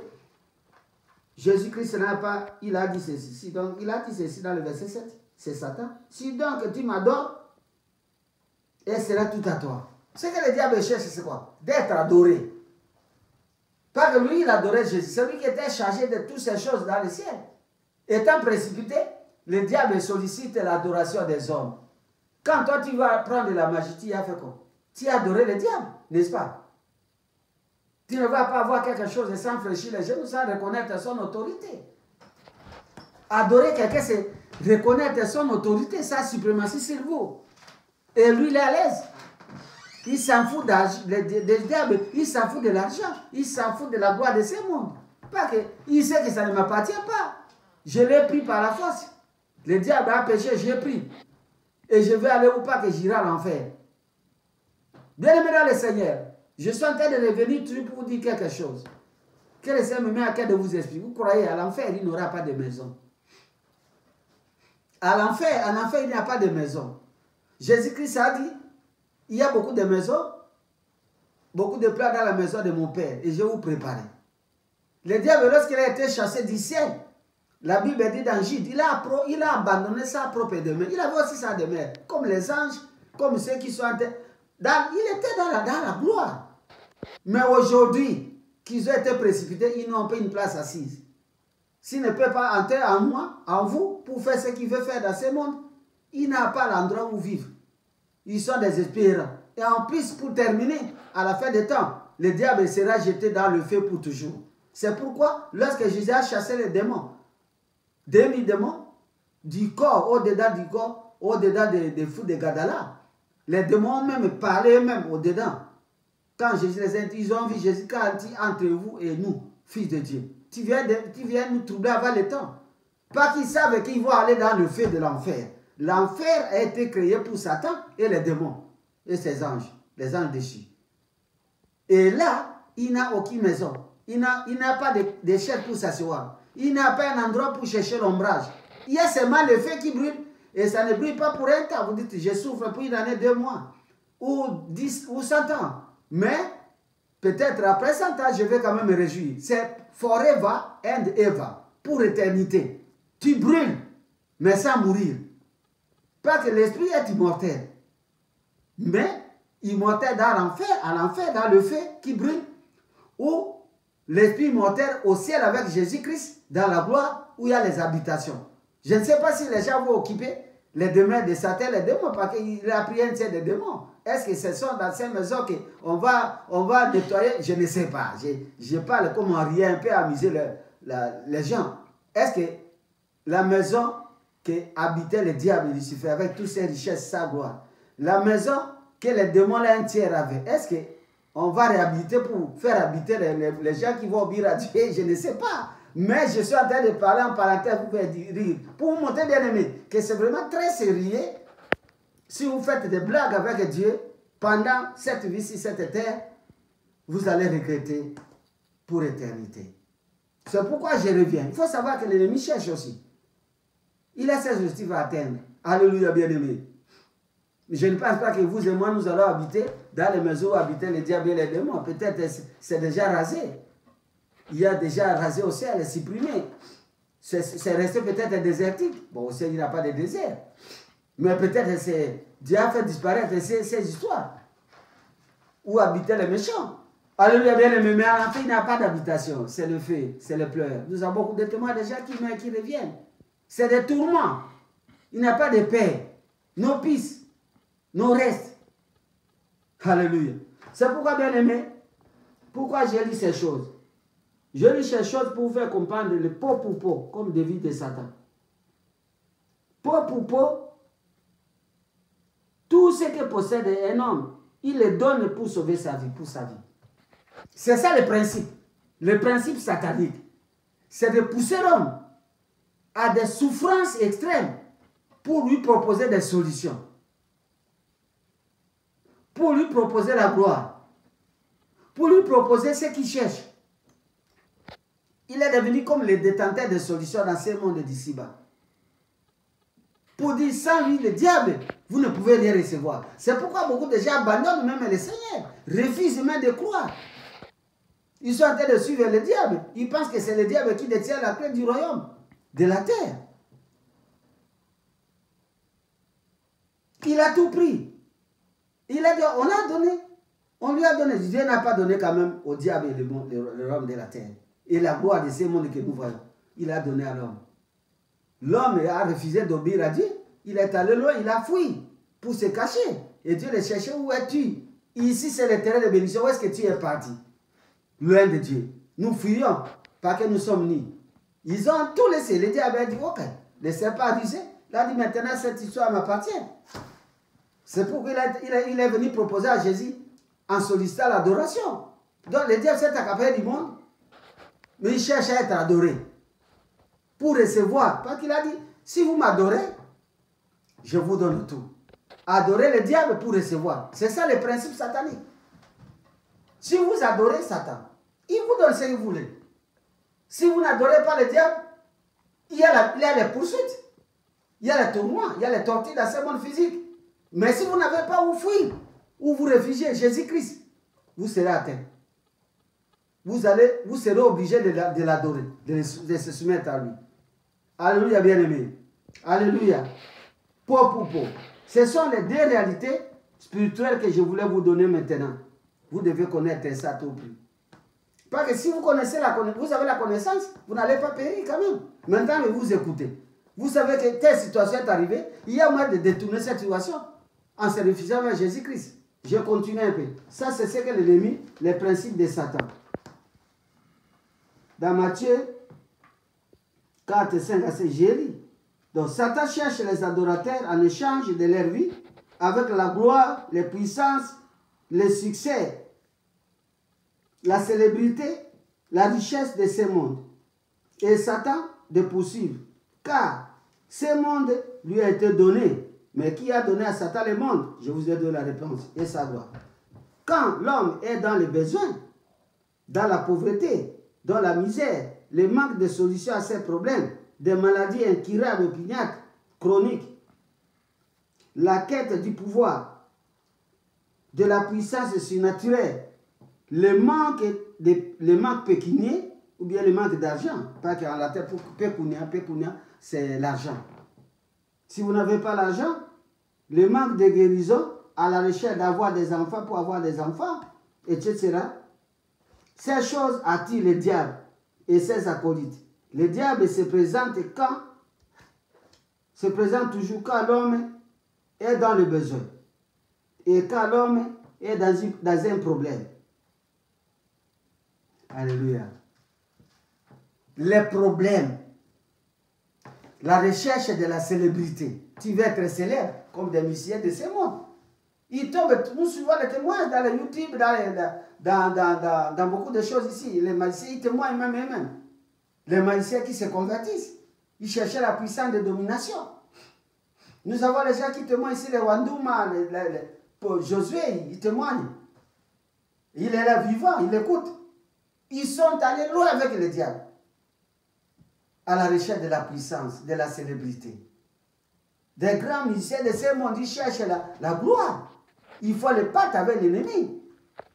Speaker 1: Jésus-Christ n'a pas, il a dit ceci. Donc, il a dit ceci dans le verset 7. C'est Satan. Si donc tu m'adores, et sera tout à toi. Ce que le diable cherche, c'est quoi? D'être adoré. Pas que lui, il adorait Jésus. C'est lui qui était chargé de toutes ces choses dans le ciel. Étant précipité, le diable sollicite l'adoration des hommes. Quand toi, tu vas prendre la magie, tu as fait quoi? Tu as adoré le diable, n'est-ce pas? Tu ne vas pas avoir quelque chose sans fléchir les genoux, sans reconnaître son autorité. Adorer quelqu'un, c'est reconnaître son autorité, sa suprématie sur vous. Et lui, il est à l'aise. Il s'en fout des diables, il s'en fout de l'argent, il s'en fout de la gloire de ce monde. Pas que, il sait que ça ne m'appartient pas. Je l'ai pris par la force. Le diable a péché, je l'ai pris. Et je vais aller ou pas que j'irai à l'enfer. Bien-aimé dans le Seigneur, je suis en train de revenir toujours pour vous dire quelque chose. Que le Seigneur me met à cœur de vous expliquer. Vous croyez à l'enfer, il n'y aura pas de maison. À l'enfer, en enfer, il n'y a pas de maison. Jésus-Christ a dit, il y a beaucoup de maisons beaucoup de plats dans la maison de mon père et je vais vous préparer. Le diable, lorsqu'il a été chassé du ciel, la Bible dit dans Jude, il a abandonné sa propre demeure. Il avait aussi sa demeure, comme les anges, comme ceux qui sont en terre. Il était dans la gloire. Mais aujourd'hui, qu'ils ont été précipités, ils n'ont pas une place assise. S'il ne peut pas entrer en moi, en vous, pour faire ce qu'il veut faire dans ce monde, il n'a pas l'endroit où vivre. Ils sont des espérants. Et en plus, pour terminer, à la fin des temps, le diable sera jeté dans le feu pour toujours. C'est pourquoi, lorsque Jésus a chassé les démons, demi-démons, du corps, au-dedans du corps, au-dedans des fous de Gadala, les démons ont même parlé eux-mêmes au-dedans. Quand Jésus les a dit, ils ont vu Jésus quand il dit entre vous et nous, fils de Dieu. Tu viens nous troubler avant le temps. Pas qu'ils savent qu'ils vont aller dans le feu de l'enfer. L'enfer a été créé pour Satan et les démons et ses anges, les anges déchus. Et là, il n'a aucune maison. Il n'a pas de chair pour s'asseoir. Il n'a pas un endroit pour chercher l'ombrage. Il y a seulement le feu qui brûle. Et ça ne brûle pas pour un temps. Vous dites, je souffre pour une année, 2 mois. Ou 10 ou 100 ans. Mais, peut-être après 100 ans, je vais quand même me réjouir. C'est forever and ever. Pour éternité. Tu brûles, mais sans mourir. Pas que l'esprit est immortel. Mais, immortel dans l'enfer, à l'enfer, dans le feu qui brûle. Ou l'esprit immortel au ciel avec Jésus-Christ, dans la gloire, où il y a les habitations. Je ne sais pas si les gens vont occuper les demeures de Satan, les démons, parce qu'il a pris un tiers des démons. Est-ce que ce sont dans ces maisons qu'on va nettoyer? Je ne sais pas. Je parle comme on riait un peu amuser les gens. Est-ce que la maison que habitait le diable et Lucifer avec toutes ses richesses, sa gloire, la maison que les démons là un tiers avaient, est-ce qu'on va réhabiliter pour faire habiter les gens qui vont obéir à Dieu? Je ne sais pas. Mais je suis en train de parler en parenthèse pour faire rire. Pour vous montrer, bien aimé, que c'est vraiment très sérieux. Si vous faites des blagues avec Dieu pendant cette vie sur cette terre, vous allez regretter pour l'éternité. C'est pourquoi je reviens. Il faut savoir que l'ennemi cherche aussi. Il a ses objectifs à atteindre. Alléluia, bien aimé. Je ne pense pas que vous et moi, nous allons habiter dans les maisons où habitaient les diables et les démons. Peut-être c'est déjà rasé. Il y a déjà rasé au ciel, supprimé. C'est resté peut-être désertique. Bon, au ciel, il n'y a pas de désert. Mais peut-être Dieu a fait disparaître ces histoires. Où habitaient les méchants. Alléluia, bien aimé. Mais en fait, il n'y a pas d'habitation. C'est le feu, c'est le pleurs. Nous avons beaucoup de témoins de gens qui meurent, qui reviennent. C'est des tourments. Il n'y a pas de paix. Nos pistes, nos restes. Alléluia. C'est pourquoi, bien aimé, pourquoi j'ai lu ces choses. Je lis ces choses pour vous faire comprendre le pot pour pot, comme David de Satan. Pot pour pot, tout ce que possède un homme, il le donne pour sauver sa vie, pour sa vie. C'est ça le principe satanique. C'est de pousser l'homme à des souffrances extrêmes pour lui proposer des solutions. Pour lui proposer la gloire. Pour lui proposer ce qu'il cherche. Il est devenu comme le détenteur de solutions dans ce monde d'ici-bas. Pour dire, sans lui, le diable, vous ne pouvez rien recevoir. C'est pourquoi beaucoup de gens abandonnent même le Seigneur, refusent même de croire. Ils sont en train de suivre le diable. Ils pensent que c'est le diable qui détient la clé du royaume, de la terre. Il a tout pris. Il a dit, on lui a donné. Dieu n'a pas donné quand même au diable et le royaume de la terre. Et la gloire de ce monde que nous voyons, il a donné à l'homme. L'homme a refusé d'obéir à Dieu. Il est allé loin, il a fui pour se cacher. Et Dieu le cherchait, où es-tu? Ici, c'est le terrain de bénédiction. Où est-ce que tu es parti? Loin de Dieu. Nous fuyons parce que nous sommes nus. Ils ont tout laissé. Le diable a dit, ok, le serpent a dit, il a dit, maintenant cette histoire m'appartient. C'est pourquoi il est venu proposer à Jésus en sollicitant l'adoration. Donc le diable s'est accaparé du monde. Mais il cherche à être adoré. Pour recevoir. Parce qu'il a dit, si vous m'adorez, je vous donne tout. Adorer le diable pour recevoir. C'est ça le principe satanique. Si vous adorez Satan, il vous donne ce que vous voulez. Si vous n'adorez pas le diable, il y a les poursuites. Il y a les tournois, il y a les tortures dans ce monde physique. Mais si vous n'avez pas où fuir, où vous réfugiez, Jésus-Christ, vous serez atteint. Vous serez obligé de l'adorer, de se soumettre à lui. Alléluia, bien-aimé. Alléluia. Pour. Ce sont les deux réalités spirituelles que je voulais vous donner maintenant. Vous devez connaître ça tout prix. Parce que si vous connaissez vous avez la connaissance, vous n'allez pas périr quand même. Maintenant, vous écoutez. Vous savez que telle situation est arrivée, il y a moyen de détourner cette situation en se réfugiant vers Jésus-Christ. Je continue un peu. Ça, c'est ce que l'ennemi, les principes de Satan. Dans Matthieu 4, 5, j'ai lu. Donc, Satan cherche les adorateurs en échange de leur vie avec la gloire, les puissances, le succès, la célébrité, la richesse de ce monde. Et Satan de poursuivre. Car ce monde lui a été donné. Mais qui a donné à Satan le monde? Je vous ai donné la réponse et sa gloire. Quand l'homme est dans les besoins, dans la pauvreté, dans la misère, le manque de solutions à ses problèmes, des maladies incurables, opiniâtres, chroniques, la quête du pouvoir, de la puissance surnaturelle, le manque pécunier ou bien le manque d'argent. Pas qu'en la terre, pécunia, c'est l'argent. Si vous n'avez pas l'argent, le manque de guérison, à la recherche d'avoir des enfants pour avoir des enfants, etc. Ces choses attirent le diable et ses acolytes. Le diable se présente toujours quand l'homme est dans le besoin et quand l'homme est dans un problème. Alléluia. Les problèmes, la recherche de la célébrité. Tu veux être célèbre comme des musiciens de ce monde. Ils tombent, nous suivons les témoins dans le YouTube, dans beaucoup de choses ici. Les magiciens, ils témoignent même. Les magiciens qui se convertissent. Ils cherchaient la puissance de domination. Nous avons les gens qui témoignent ici, les Wandouma, Josué, ils témoignent. Il est là vivant, il écoute. Ils sont allés loin avec le diable. À la recherche de la puissance, de la célébrité. Des grands musiciens de ce monde, ils cherchent la gloire. Il faut le pacte avec l'ennemi.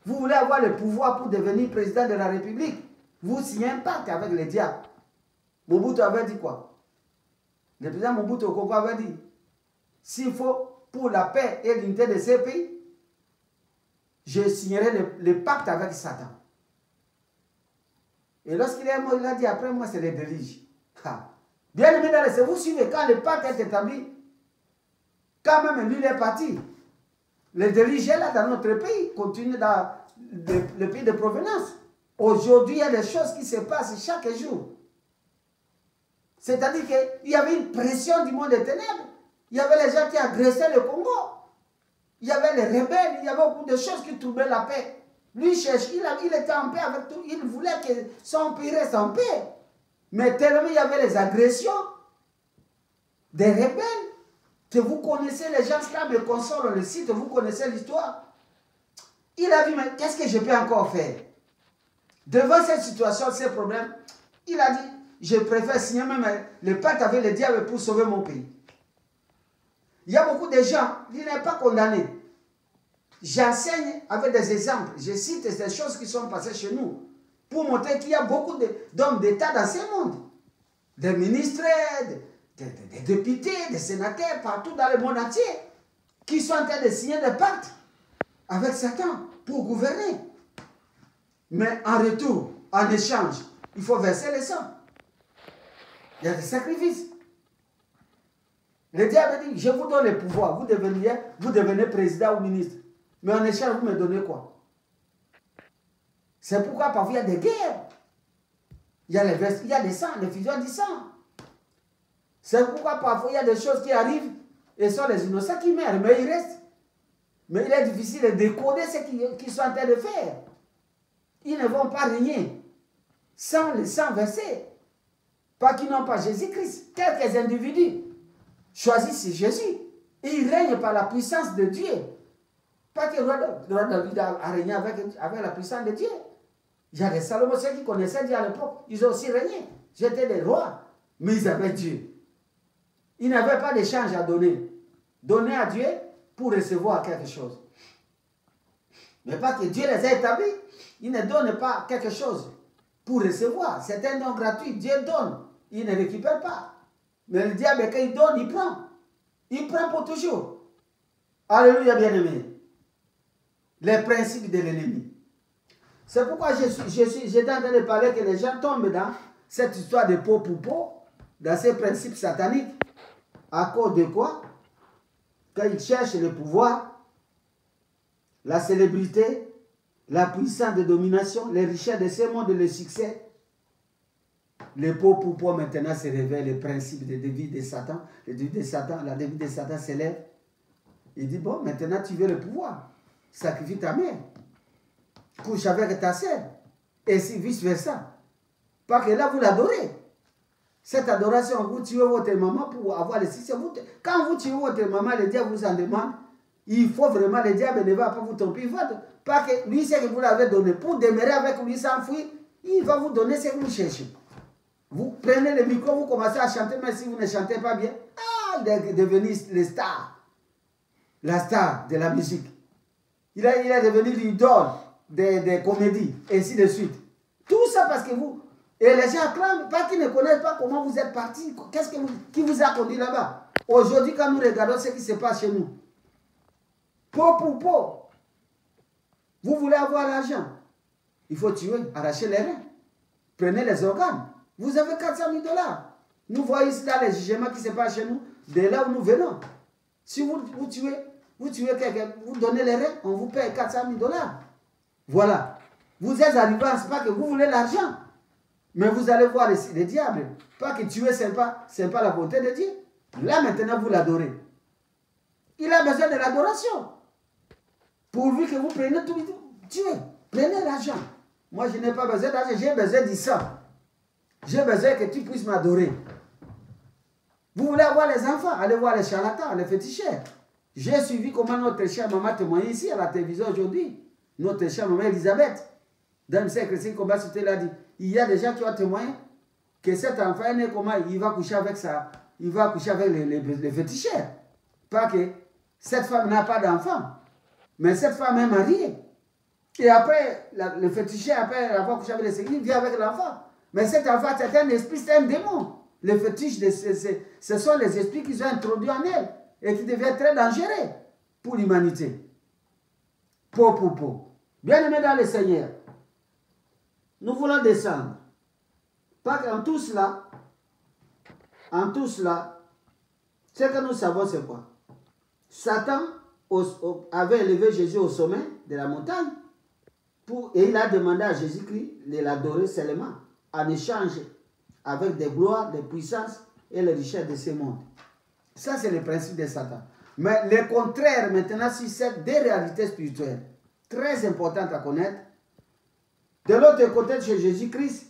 Speaker 1: Vous voulez avoir le pouvoir pour devenir président de la République. Vous signez un pacte avec le diable. Mobutu avait dit quoi? Le président Mobutu au Congo avait dit, s'il faut pour la paix et l'unité de ces pays, je signerai le pacte avec Satan. Et lorsqu'il est mort, il a dit, après moi, c'est les délige. Bien aimé dans les vous suivez, quand le pacte est établi, quand même lui il est parti, les délige est là dans notre pays, continue dans le pays de provenance. Aujourd'hui, il y a des choses qui se passent chaque jour. C'est-à-dire qu'il y avait une pression du monde des ténèbres. Il y avait les gens qui agressaient le Congo. Il y avait les rebelles, il y avait beaucoup de choses qui troublaient la paix. Lui cherche, il était en paix avec tout. Il voulait que son pays reste en paix. Mais tellement il y avait les agressions des rebelles que vous connaissez, les gens qui me consolent le site, vous connaissez l'histoire. Il a dit, mais qu'est-ce que je peux encore faire? Devant cette situation, ces problèmes, il a dit, je préfère signer même le pacte avec le diable pour sauver mon pays. Il y a beaucoup de gens, il n'est pas condamné. J'enseigne avec des exemples, je cite des choses qui sont passées chez nous, pour montrer qu'il y a beaucoup d'hommes d'État dans ce monde. Des ministres, des députés, des sénateurs, partout dans le monde entier, qui sont en train de signer des pactes avec Satan pour gouverner. Mais en retour, en échange, il faut verser le sang. Il y a des sacrifices. Le diable dit, je vous donne le pouvoir, vous devenez président ou ministre. Mais en échange, vous me donnez quoi? C'est pourquoi parfois il y a des guerres. Il y a des sangs, des fusions du sang. C'est pourquoi parfois il y a des choses qui arrivent et ce sont les innocents qui meurent, mais ils restent. Mais il est difficile de décoder ce qu'ils sont en train de faire. Ils ne vont pas régner sans le sang versé. Pas qu'ils n'ont pas Jésus-Christ. Quelques individus choisissent Jésus. Et ils règnent par la puissance de Dieu. Pas que le roi David a régné avec la puissance de Dieu. Il y a des Salomon, ceux qui connaissaient Dieu à l'époque, ils ont aussi régné. J'étais des rois, mais ils avaient Dieu. Ils n'avaient pas d'échange à donner. Donner à Dieu pour recevoir quelque chose. Mais pas que Dieu les a établis. Il ne donne pas quelque chose pour recevoir. C'est un don gratuit. Dieu donne. Il ne récupère pas. Mais le diable, quand il donne, il prend. Il prend pour toujours. Alléluia, bien-aimé. Les principes de l'ennemi. C'est pourquoi j'étais en train de parler que les gens tombent dans cette histoire de peau pour peau, dans ces principes sataniques. À cause de quoi? Quand ils cherchent le pouvoir, la célébrité, la puissance de domination, les richesses de ce monde, le succès, le peau pour peau maintenant se révèle le principe de vie de Satan. Le vie de Satan, la devise de Satan s'élève. Il dit, bon, maintenant tu veux le pouvoir. Sacrifie ta mère. Couche avec ta sœur. Et si vice versa. Parce que là, vous l'adorez. Cette adoration, vous tuez votre maman pour avoir le succès. Quand vous tuez votre maman, le diable vous en demande. Il faut vraiment, le diable ne va pas vous tromper. Parce que lui, c'est que vous l'avez donné. Pour demeurer avec lui, s'enfuir, il va vous donner ce que vous cherchez. Vous prenez le micro, vous commencez à chanter, mais si vous ne chantez pas bien, il est devenu le star. La star de la musique. Il est devenu l'idole des comédies, et ainsi de suite. Tout ça parce que vous... Et les gens acclament, parce qu'ils ne connaissent pas comment vous êtes parti. Qui vous a conduit là-bas? Aujourd'hui, quand nous regardons ce qui se passe chez nous, peau pour peau, vous voulez avoir l'argent, il faut tuer, arracher les reins, prenez les organes. Vous avez 400 000 $. Nous voyons ici là les jugements qui se passent chez nous, de là où nous venons. Si vous tuez quelqu'un, vous donnez les reins, on vous paye 400 000 $. Voilà. Vous êtes arrivé, ce n'est pas que vous voulez l'argent. Mais vous allez voir le diable. Pas que tuer, ce n'est pas la volonté de Dieu. Là, maintenant, vous l'adorez. Il a besoin de l'adoration. Pourvu que vous preniez tout, tuez. Prenez l'argent. Moi, je n'ai pas besoin d'argent, j'ai besoin du sang. J'ai besoin que tu puisses m'adorer. Vous voulez avoir les enfants, allez voir les charlatans, les féticheurs. J'ai suivi comment notre chère maman témoignait ici à la télévision aujourd'hui. Notre chère maman Elisabeth. Dans le siècle, c'est comme c'était là dit. Il y a des gens qui ont témoigné que cet enfant est né comment il va coucher avec ça. Il va coucher avec les féticheurs. Pas que cette femme n'a pas d'enfant. Mais cette femme est mariée. Et après, le féticheur, après avoir couché avec les séquilles, il vient avec l'enfant. Mais cet enfant, c'est un esprit, c'est un démon. Les fétiches, ce sont les esprits qu'ils ont introduits en elle et qui deviennent très dangereux pour l'humanité. Peau pour peau. Bien-aimés dans le Seigneur, nous voulons descendre. Parce qu'en tout cela, ce que nous savons, c'est quoi? Satan avait élevé Jésus au sommet de la montagne et il a demandé à Jésus-Christ de l'adorer seulement en échange avec des gloires, des puissances et les richesses de ce monde. Ça, c'est le principe de Satan. Mais le contraire, maintenant, si c'est des réalités spirituelles très importantes à connaître. De l'autre côté de Jésus-Christ,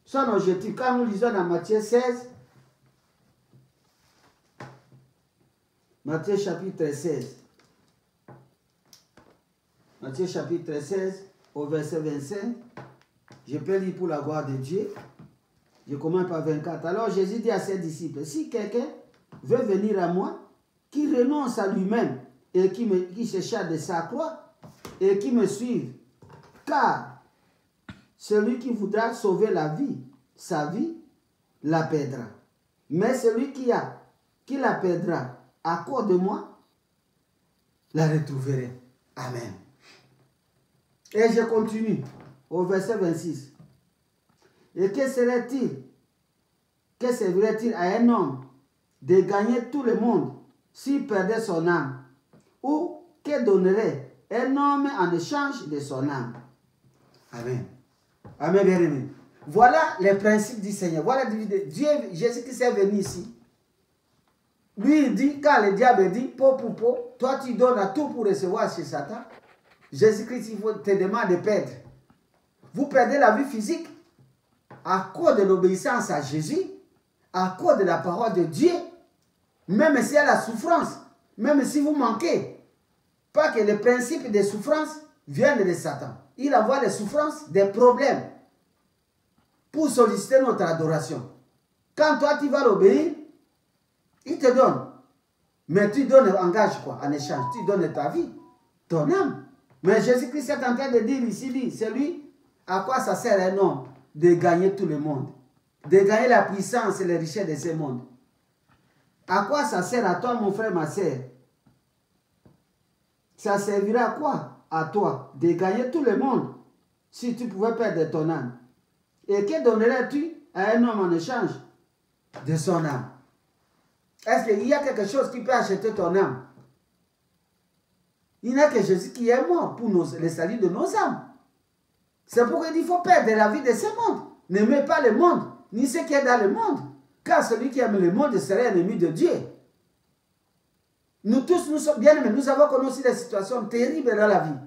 Speaker 1: son objectif, quand nous lisons dans Matthieu 16, Matthieu chapitre 16, Matthieu chapitre 16, au verset 25, je peux lire pour la gloire de Dieu. Je commence par 24. Alors Jésus dit à ses disciples, si quelqu'un veut venir à moi, qui renonce à lui-même et qui se charge de sa croix et qui me suive, car celui qui voudra sauver sa vie, la perdra. Mais celui qui la perdra à cause de moi, la retrouverai. Amen. Et je continue au verset 26. Et que servirait-il à un homme de gagner tout le monde s'il perdait son âme? Ou que donnerait un homme en échange de son âme? Amen. Amen, bien aimé. Voilà les principes du Seigneur. Voilà Dieu, Jésus-Christ est venu ici. Lui, il dit, quand le diable dit, peau pour peau, toi tu donnes à tout pour recevoir chez Satan. Jésus-Christ, il te demande de perdre. Vous perdez la vie physique à cause de l'obéissance à Jésus, à cause de la parole de Dieu, même s'il y a la souffrance, même si vous manquez. Pas que les principes de souffrance viennent de Satan. Il envoie des souffrances, des problèmes pour solliciter notre adoration. Quand toi tu vas l'obéir, il te donne. Mais tu donnes, engage quoi en échange? Tu donnes ta vie, ton âme. Mais Jésus-Christ est en train de dire ici, c'est lui, à quoi ça sert un homme de gagner tout le monde, de gagner la puissance et les richesses de ce monde. À quoi ça sert à toi, mon frère, ma soeur? Ça servira à quoi? À toi, de gagner tout le monde, si tu pouvais perdre ton âme. Et que donnerais-tu à un homme en échange de son âme? Est-ce qu'il y a quelque chose qui peut acheter ton âme? Il n'y a que Jésus qui est mort pour le salut de nos âmes. C'est pourquoi il dit qu'il faut perdre la vie de ce monde. N'aimez pas le monde, ni ce qui est dans le monde. Car celui qui aime le monde serait ennemi de Dieu. Nous tous, nous sommes bien aimés. Nous avons connu aussi des situations terribles dans la vie.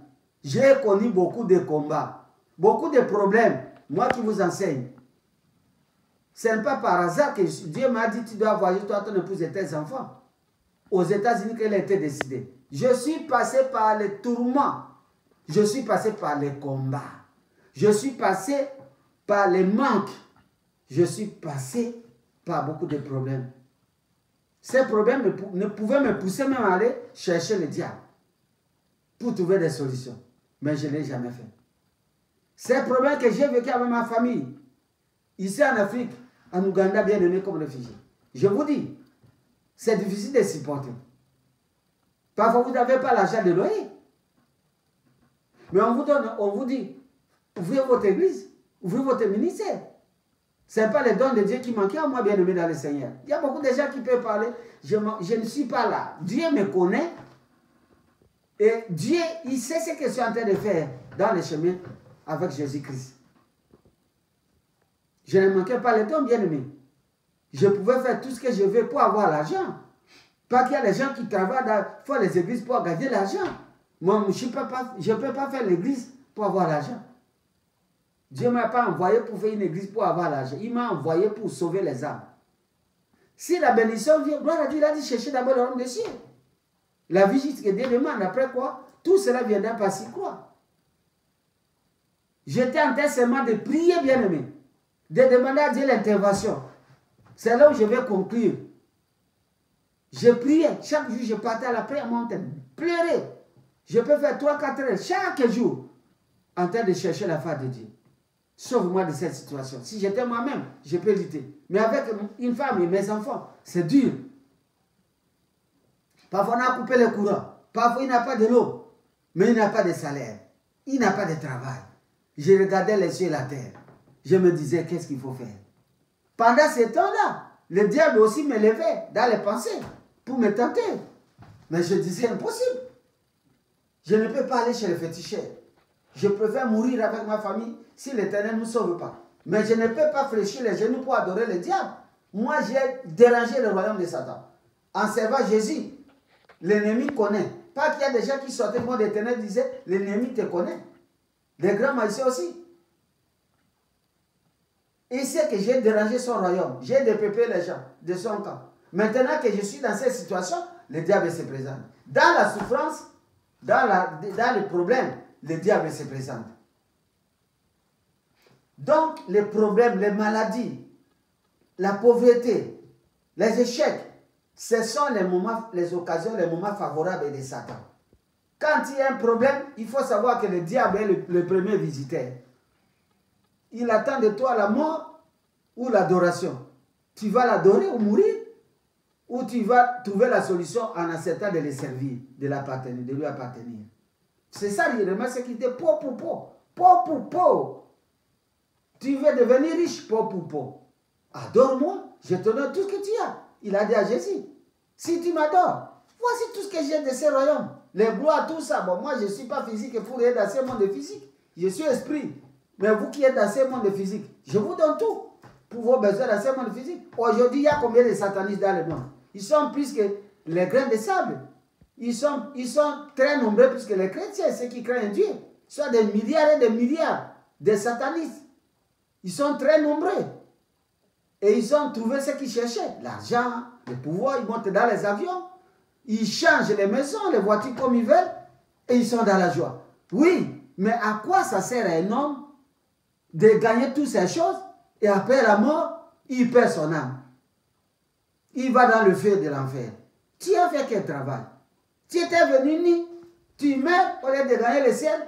Speaker 1: J'ai connu beaucoup de combats, beaucoup de problèmes. Moi qui vous enseigne. Ce n'est pas par hasard que Dieu m'a dit tu dois voyager toi, ton épouse et tes enfants. Aux États-Unis, qu'elle a été décidée. Je suis passé par les tourments. Je suis passé par les combats. Je suis passé par les manques. Je suis passé par beaucoup de problèmes. Ces problèmes ne pouvaient me pousser même à aller chercher le diable pour trouver des solutions. Mais je ne l'ai jamais fait. Ces problèmes que j'ai vécu avec ma famille, ici en Afrique, en Ouganda, bien aimé comme réfugié. Je vous dis, c'est difficile de supporter. Parfois, vous n'avez pas l'argent de loyer. Mais on vous donne, on vous dit, ouvrez votre église, ouvrez votre ministère. Ce n'est pas les dons de Dieu qui manquent à moi, bien aimé dans le Seigneur. Il y a beaucoup de gens qui peuvent parler, je ne suis pas là. Dieu me connaît. Et Dieu, il sait ce que je suis en train de faire dans le chemin avec Jésus-Christ. Je ne manquais pas les dons, bien aimé. Je pouvais faire tout ce que je veux pour avoir l'argent. Pas qu'il y a des gens qui travaillent dans les églises pour gagner l'argent. Moi, je ne peux pas faire l'église pour avoir l'argent. Dieu ne m'a pas envoyé pour faire une église pour avoir l'argent. Il m'a envoyé pour sauver les âmes. Si la bénédiction vient, gloire à Dieu, il a dit chercher d'abord le royaume des cieux. La vie juste que Dieu demande, après quoi, tout cela viendra par s'y croire. J'étais en train seulement de prier, bien aimé, de demander à Dieu l'intervention. C'est là où je vais conclure. Je priais, chaque jour je partais à la prière montagne, pleurer. Je peux faire 3-4 heures chaque jour en train de chercher la face de Dieu. Sauve-moi de cette situation. Si j'étais moi-même, je peux lutter. Mais avec une femme et mes enfants, c'est dur. Parfois on a coupé le courant. Parfois il n'a pas de l'eau. Mais il n'a pas de salaire. Il n'a pas de travail. Je regardais les cieux et la terre. Je me disais, qu'est-ce qu'il faut faire? Pendant ce temps-là, le diable aussi me levait dans les pensées pour me tenter. Mais je disais, impossible. Je ne peux pas aller chez les féticheurs. Je préfère mourir avec ma famille si l'Éternel ne nous sauve pas. Mais je ne peux pas fléchir les genoux pour adorer le diable. Moi, j'ai dérangé le royaume de Satan. En servant Jésus, l'ennemi connaît. Pas qu'il y a des gens qui sortaient de l'Éternel disaient, l'ennemi te connaît. Les grands magiciens aussi. Il sait que j'ai dérangé son royaume. J'ai dépeuplé les gens de son camp. Maintenant que je suis dans cette situation, le diable se présente. Dans la souffrance, dans le problème, le diable se présente. Donc, les problèmes, les maladies, la pauvreté, les échecs, ce sont les moments, les occasions, les moments favorables de Satan. Quand il y a un problème, il faut savoir que le diable est le premier visiteur. Il attend de toi la mort ou l'adoration. Tu vas l'adorer ou mourir, ou tu vas trouver la solution en acceptant de le servir, de l'appartenir, de lui appartenir. C'est ça, il remarque ce qu'il dit, pauvre pour pauvre, pauvre pour pauvre. Tu veux devenir riche, pauvre pour pauvre. Adore-moi, je te donne tout ce que tu as. Il a dit à Jésus, si tu m'adores, voici tout ce que j'ai de ce royaume. Les gloires, tout ça. Bon, moi, je ne suis pas physique pour être dans ce monde physique. Je suis esprit. Mais vous qui êtes dans ce monde physique, je vous donne tout pour vos besoins dans ce monde physique. Aujourd'hui, il y a combien de satanistes dans le monde? Ils sont plus que les grains de sable. Ils sont très nombreux plus que les chrétiens, ceux qui craignent Dieu. Ils sont des milliards et des milliards de satanistes. Ils sont très nombreux. Et ils ont trouvé ce qu'ils cherchaient. L'argent, le pouvoir, ils montent dans les avions. Ils changent les maisons, les voitures comme ils veulent. Et ils sont dans la joie. Oui, mais à quoi ça sert à un homme de gagner toutes ces choses et après la mort, il perd son âme. Il va dans le feu de l'enfer. Tu as fait quel travail? Tu étais venu ni Tu meurs, au lieu de gagner le ciel,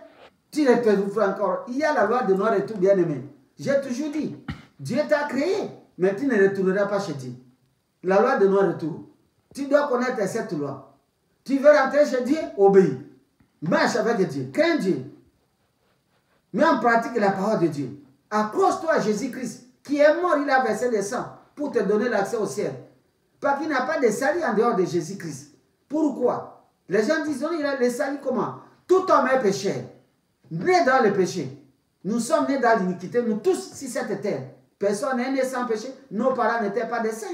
Speaker 1: tu retrouves encore. Il y a la loi de non-retour, bien-aimé. J'ai toujours dit, Dieu t'a créé, mais tu ne retourneras pas chez Dieu. La loi de non-retour. Tu dois connaître cette loi. Tu veux rentrer chez Dieu, obéis. Marche avec Dieu, crains Dieu. Mets en pratique la parole de Dieu. Accroche-toi à Jésus-Christ, qui est mort, il a versé le sang pour te donner l'accès au ciel. Parce qu'il n'y a pas de salut en dehors de Jésus-Christ. Pourquoi? Les gens disent, il a le salut comment? Tout homme est pécheur. Né dans le péché. Nous sommes nés dans l'iniquité, nous tous, si cette terre. Personne n'est né sans péché. Nos parents n'étaient pas des saints.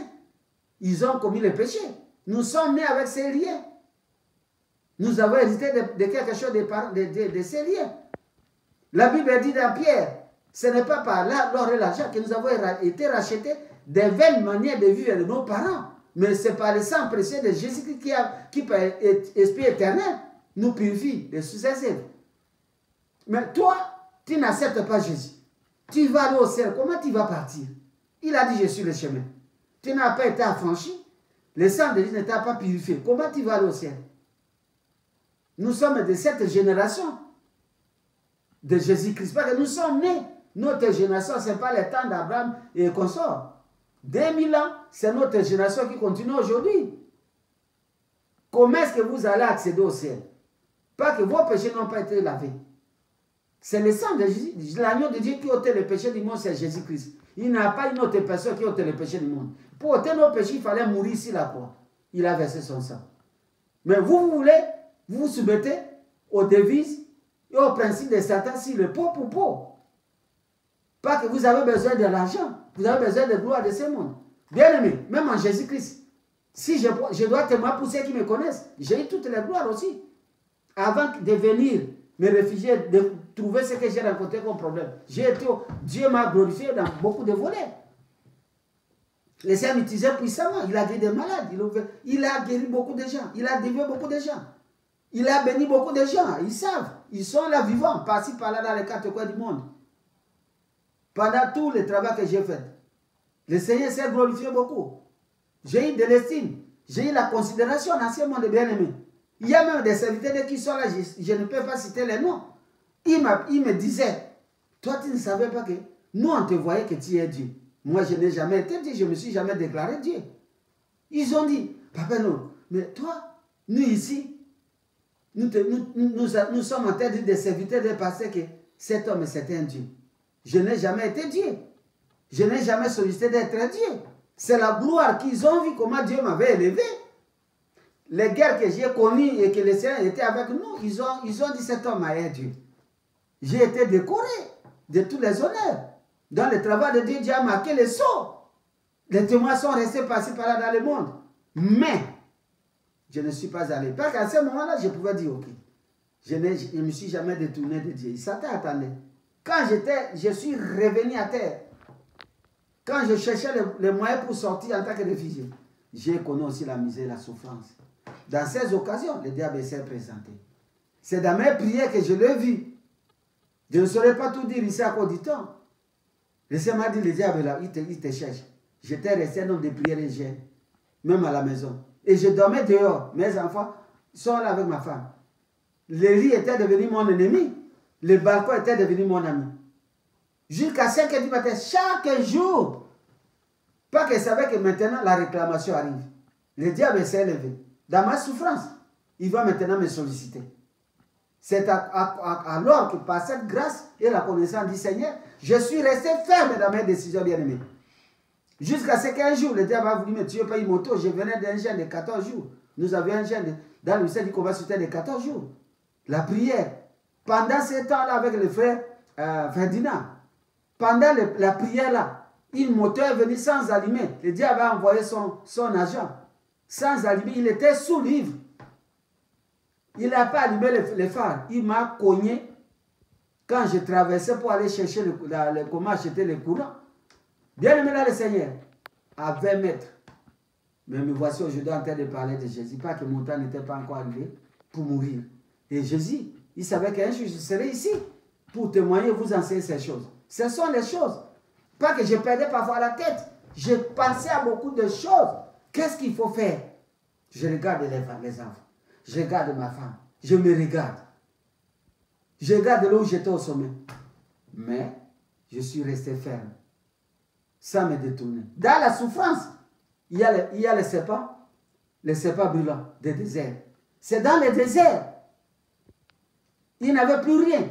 Speaker 1: Ils ont commis le péché. Nous sommes nés avec ces liens. Nous avons hérité de quelque chose de ces liens. La Bible dit dans Pierre, ce n'est pas par l'or et l'argent que nous avons été rachetés des vaines manières de vivre de nos parents. Mais c'est par le sang précieux de Jésus-Christ qui par esprit éternel, nous purifie de sous ses œuvres. Mais toi, tu n'acceptes pas Jésus. Tu vas aller au ciel. Comment tu vas partir? Il a dit, je suis le chemin. Tu n'as pas été affranchi. Le sang de Jésus ne t'a pas purifié. Comment tu vas aller au ciel? Nous sommes de cette génération de Jésus-Christ. Parce que nous sommes nés. Notre génération, ce n'est pas le temps d'Abraham et consorts. 2000 ans, c'est notre génération qui continue aujourd'hui. Comment est-ce que vous allez accéder au ciel? Pas que vos péchés n'ont pas été lavés. C'est le sang de Jésus, l'agneau de Dieu qui ôte le péché du monde, c'est Jésus-Christ. Il n'y a pas une autre personne qui ôte le péché du monde. Pour ôter nos péchés, il fallait mourir ici la croix. Il a versé son sang. Mais vous voulez, vous vous soumettez aux devises et aux principes de Satan, si le pot pour pot. Pas que vous avez besoin de l'argent, vous avez besoin de gloire de ce monde. Bien aimé, même en Jésus-Christ, si je dois témoigner pour ceux qui me connaissent, j'ai eu toutes les gloires aussi. Avant de venir me réfugier, de trouver ce que j'ai rencontré comme problème, Dieu m'a glorifié dans beaucoup de volets. Le Seigneur m'utilisait puissamment, il a guéri des malades, il a guéri beaucoup de gens, il a délivré beaucoup de gens. Il a béni beaucoup de gens, ils savent, ils sont là vivants, par-ci par-là dans les quatre coins du monde. Pendant tout le travail que j'ai fait, le Seigneur s'est glorifié beaucoup. J'ai eu de l'estime, j'ai eu la considération dans ce monde bien-aimé. Il y a même des serviteurs qui sont là, je ne peux pas citer les noms. Il me disait, toi tu ne savais pas que nous on te voyait que tu es Dieu. Moi je n'ai jamais été Dieu, je ne me suis jamais déclaré Dieu. Ils ont dit, Papa non, mais toi, nous ici, nous sommes en train de dire des serviteurs de passer que cet homme c'est un Dieu. Je n'ai jamais été Dieu. Je n'ai jamais sollicité d'être Dieu. C'est la gloire qu'ils ont vu comment Dieu m'avait élevé. Les guerres que j'ai connues et que les Seigneur était avec nous, ils ont dit cet homme est Dieu. J'ai été décoré de tous les honneurs. Dans le travail de Dieu, Dieu a marqué les sceaux. Les témoins sont restés par-ci par-là dans le monde. Mais, je ne suis pas allé. Parce qu'à ce moment-là, je pouvais dire, ok, je ne me suis jamais détourné de Dieu. Satan attendait. Quand je suis revenu à terre, quand je cherchais les moyens pour sortir en tant que réfugié, j'ai connu aussi la misère et la souffrance. Dans ces occasions, le diable s'est présenté. C'est dans mes prières que je l'ai vu. Je ne saurais pas tout dire ici à cause du temps. Le Seigneur m'a dit, le diable là, il te cherche. J'étais resté un homme de prière et jeûne, même à la maison. Et je dormais dehors. Mes enfants sont là avec ma femme. Le lit était devenu mon ennemi. Le balcon était devenu mon ami. Jusqu'à 5 h du matin, chaque jour. Pas que je savais que maintenant la réclamation arrive. Le diable s'est élevé. Dans ma souffrance, il va maintenant me solliciter. C'est alors que par cette grâce et la connaissance du Seigneur, je suis resté ferme dans mes décisions bien-aimées. Jusqu'à ce qu'un jour, le diable a voulu me tuer par une moto. Je venais d'un jeûne de 14 jours. Nous avions un jeûne dans le ministère du combat c'était de 14 jours. La prière. Pendant ce temps-là, avec le frère Ferdinand, pendant la prière là, une moto est venue sans allumer. Le diable a envoyé son agent. Sans allumer, il était sous livre. Il n'a pas allumé les phares. Il m'a cogné quand je traversais pour aller chercher comment acheter le courant. Bien aimé là le Seigneur, à 20 mètres. Mais me voici aujourd'hui en train de parler de Jésus. Pas que mon temps n'était pas encore arrivé pour mourir. Et Jésus, il savait qu'un jour je serai ici pour témoigner et vous enseigner ces choses. Ce sont les choses. Pas que je perdais parfois la tête. Je pensais à beaucoup de choses. Qu'est-ce qu'il faut faire? Je regarde les enfants. Je regarde ma femme. je me regarde. Je regarde là où j'étais au sommet. Mais je suis resté ferme, sans me détourner. Dans la souffrance, il y a les serpents brûlants des déserts. C'est dans les déserts. Il n'avait plus rien.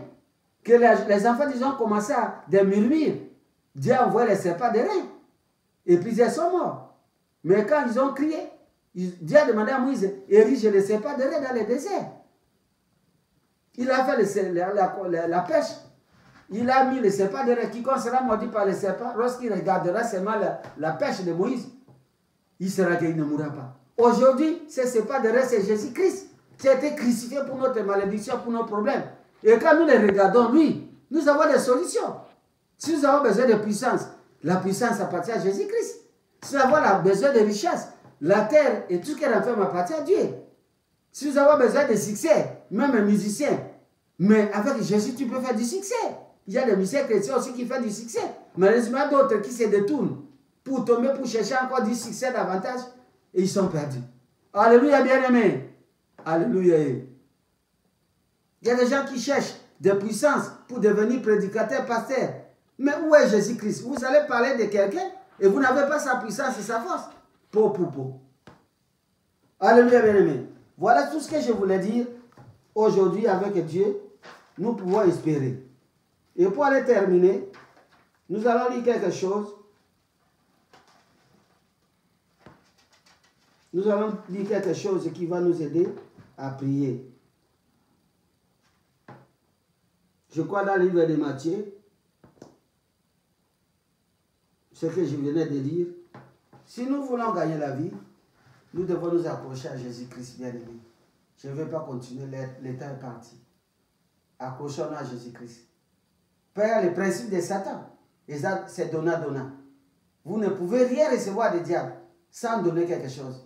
Speaker 1: Que les enfants d'Israël ont commencé à murmurer. Dieu a envoyé les serpents de reins. Et puis ils sont morts. Mais quand ils ont crié, Dieu a demandé à Moïse, érige les serpents de reins dans les déserts. Il a fait la pêche. Il a mis les serpents de reins. Quiconque sera maudit par les serpents, lorsqu'il regardera seulement la pêche de Moïse, il sera qu'il ne mourra pas. Aujourd'hui, ces serpents de reins, c'est Jésus-Christ qui a été crucifié pour notre malédiction, pour nos problèmes. Et quand nous les regardons, lui, nous avons des solutions. Si nous avons besoin de puissance, la puissance appartient à Jésus-Christ. Si nous avons besoin de richesse, la terre et tout ce qu'elle enferme appartient à Dieu. Si nous avons besoin de succès, même un musicien, mais avec Jésus, tu peux faire du succès. Il y a des musiciens chrétiens aussi qui font du succès. Malheureusement, d'autres qui se détournent pour tomber, pour chercher encore du succès davantage, et ils sont perdus. Alléluia, bien-aimés. Alléluia. Il y a des gens qui cherchent des puissances pour devenir prédicateurs, pasteurs. Mais où est Jésus-Christ? Vous allez parler de quelqu'un et vous n'avez pas sa puissance et sa force. Pour. Alléluia, bien-aimés. Voilà tout ce que je voulais dire. Aujourd'hui, avec Dieu, nous pouvons espérer. Et pour aller terminer, nous allons lire quelque chose. Nous allons lire quelque chose qui va nous aider à prier. Je crois dans le livre de Matthieu, ce que je venais de dire. Si nous voulons gagner la vie, nous devons nous accrocher à Jésus-Christ, bien-aimé. Je ne vais pas continuer, l'état est parti. Accrochons-nous à Jésus-Christ. Père, le principe de Satan, c'est donnant. Vous ne pouvez rien recevoir du diable sans donner quelque chose.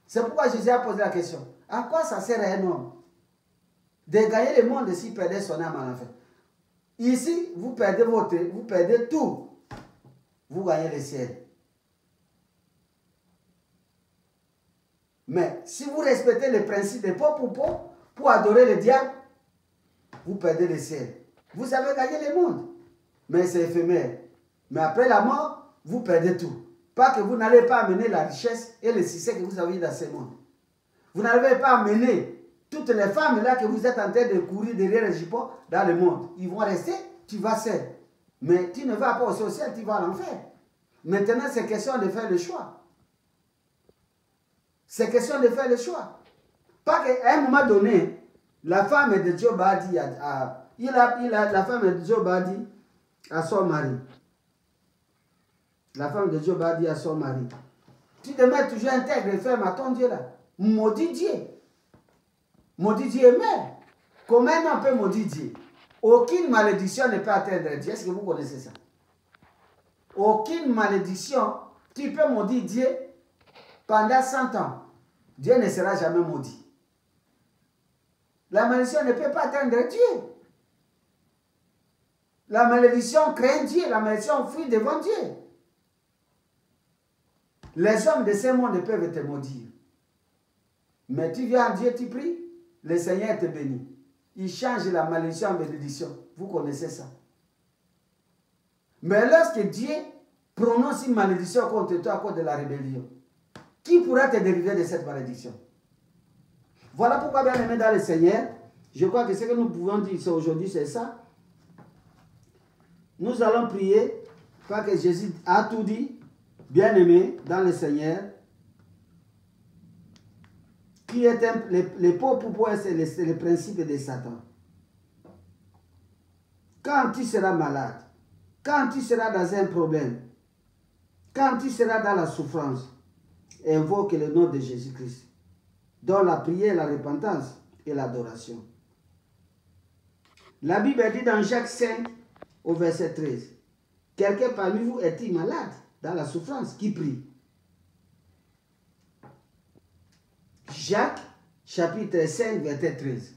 Speaker 1: C'est pourquoi Jésus a posé la question. À quoi ça sert à un homme de gagner le monde s'il perdait son âme à l'enfer? Ici, vous perdez tout. Vous gagnez le ciel. Mais si vous respectez le principe de peau pour adorer le diable, vous perdez le ciel. Vous avez gagné le monde, mais c'est éphémère. Mais après la mort, vous perdez tout. Pas que vous n'allez pas amener la richesse et le succès que vous avez dans ce monde. Vous n'allez pas amener toutes les femmes là que vous êtes en train de courir derrière les jupons dans le monde. Ils vont rester, tu vas seul. Mais tu ne vas pas au ciel, tu vas à l'enfer. Maintenant, c'est question de faire le choix. C'est question de faire le choix. Pas qu'à un moment donné, la femme de Job a dit la femme de Job a dit à son mari. La femme de Job a dit à son mari, tu demeures toujours intègre et ferme à ton Dieu là. Maudit Dieu. Maudit Dieu est mère. Comment on peut maudire Dieu? Aucune malédiction ne peut atteindre Dieu. Est-ce que vous connaissez ça? Aucune malédiction, tu peux maudire Dieu pendant 100 ans. Dieu ne sera jamais maudit. La malédiction ne peut pas atteindre Dieu. La malédiction craint Dieu. La malédiction fuit devant Dieu. Les hommes de ce monde peuvent te maudire. Mais tu viens à Dieu, tu pries, le Seigneur te bénit. Il change la malédiction en bénédiction. Vous connaissez ça. Mais lorsque Dieu prononce une malédiction contre toi à cause de la rébellion, qui pourra te délivrer de cette malédiction? Voilà pourquoi, bien aimé dans le Seigneur, je crois que ce que nous pouvons dire aujourd'hui, c'est ça. Nous allons prier, parce que Jésus a tout dit, bien aimé dans le Seigneur, qui est les pauvres pour c'est le principe de Satan. Quand tu seras malade, quand tu seras dans un problème, quand tu seras dans la souffrance, invoque le nom de Jésus-Christ, dans la prière, la repentance et l'adoration. La Bible dit dans Jacques 5, au verset 13, quelqu'un parmi vous est-il malade dans la souffrance? Qui prie? Jacques, chapitre 5, verset 13.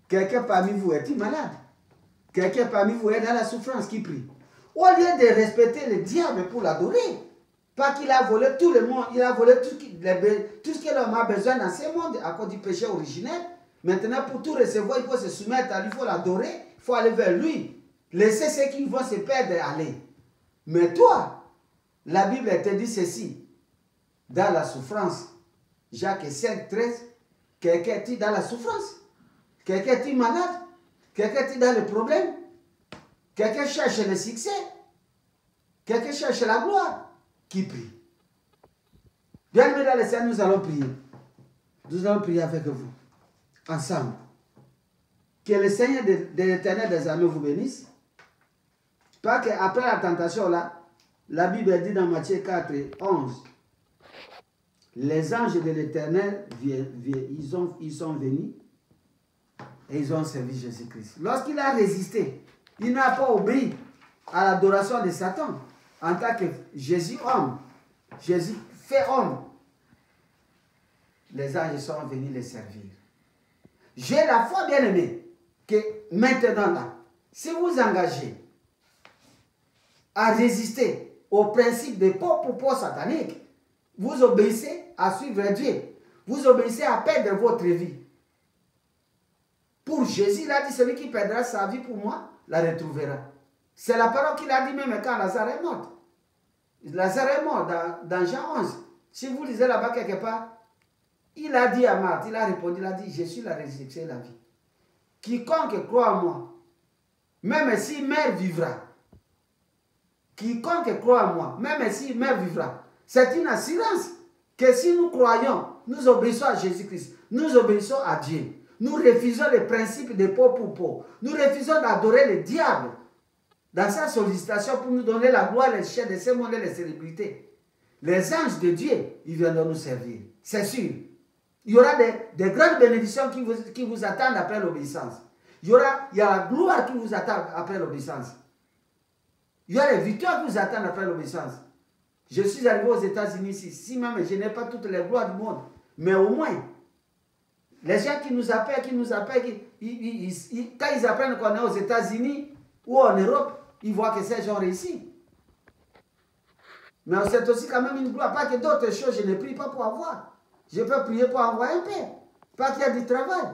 Speaker 1: Quelqu'un parmi vous est-il malade? Quelqu'un parmi vous est dans la souffrance? Qui prie? Au lieu de respecter le diable pour l'adorer, pas qu'il a volé tout le monde, il a volé tout ce que l'homme a besoin dans ce monde à cause du péché originel, Maintenant, pour tout recevoir, il faut se soumettre à lui, il faut l'adorer, il faut aller vers lui. Laissez ceux qui vont se perdre aller. Mais toi, la Bible te dit ceci, dans la souffrance. Jacques 5, 13, quelqu'un est dans la souffrance, quelqu'un est malade, quelqu'un est dans le problème, quelqu'un cherche le succès, quelqu'un cherche la gloire, qui prie. Bien aimé dans le Seigneur, nous allons prier. Nous allons prier avec vous, ensemble. Que le Seigneur de l'Éternel des armées vous bénisse. Parce qu'après la tentation là, la Bible dit dans Matthieu 4, 11, les anges de l'Éternel, ils sont venus et ils ont servi Jésus-Christ. Lorsqu'il a résisté, il n'a pas obéi à l'adoration de Satan en tant que Jésus homme, Jésus fait homme. Les anges sont venus les servir. J'ai la foi, bien aimé, que maintenant là, si vous engagez à résister au principe des pauvres sataniques, vous obéissez à suivre Dieu. Vous obéissez à perdre votre vie. Pour Jésus, il a dit, celui qui perdra sa vie pour moi, la retrouvera. C'est la parole qu'il a dit même quand Lazare est mort. Lazare est mort dans Jean 11. Si vous lisez là-bas quelque part, il a dit à Marthe, il a répondu, il a dit, je suis la résurrection et la vie. Quiconque croit en moi, même si meurt vivra. Quiconque croit en moi, même si meurt vivra. C'est une assurance que si nous croyons, nous obéissons à Jésus-Christ, nous obéissons à Dieu. Nous refusons les principes de peau pour peau. Nous refusons d'adorer le diable dans sa sollicitation pour nous donner la gloire, les chefs de ce monde et les célébrités. Les anges de Dieu, ils viendront nous servir. C'est sûr. Il y aura des grandes bénédictions qui vous attendent après l'obéissance. Il y a la gloire qui vous attend après l'obéissance. Il y a les victoires qui vous attendent après l'obéissance. Je suis arrivé aux États-Unis ici. Si même je n'ai pas toutes les gloires du monde, mais au moins, les gens qui nous appellent, quand ils apprennent qu'on est aux États-Unis ou en Europe, ils voient que ces gens réussissent. Mais c'est aussi quand même une gloire. Pas que d'autres choses, je ne prie pas pour avoir. Je peux prier pour avoir un paix. Pas qu'il y a du travail.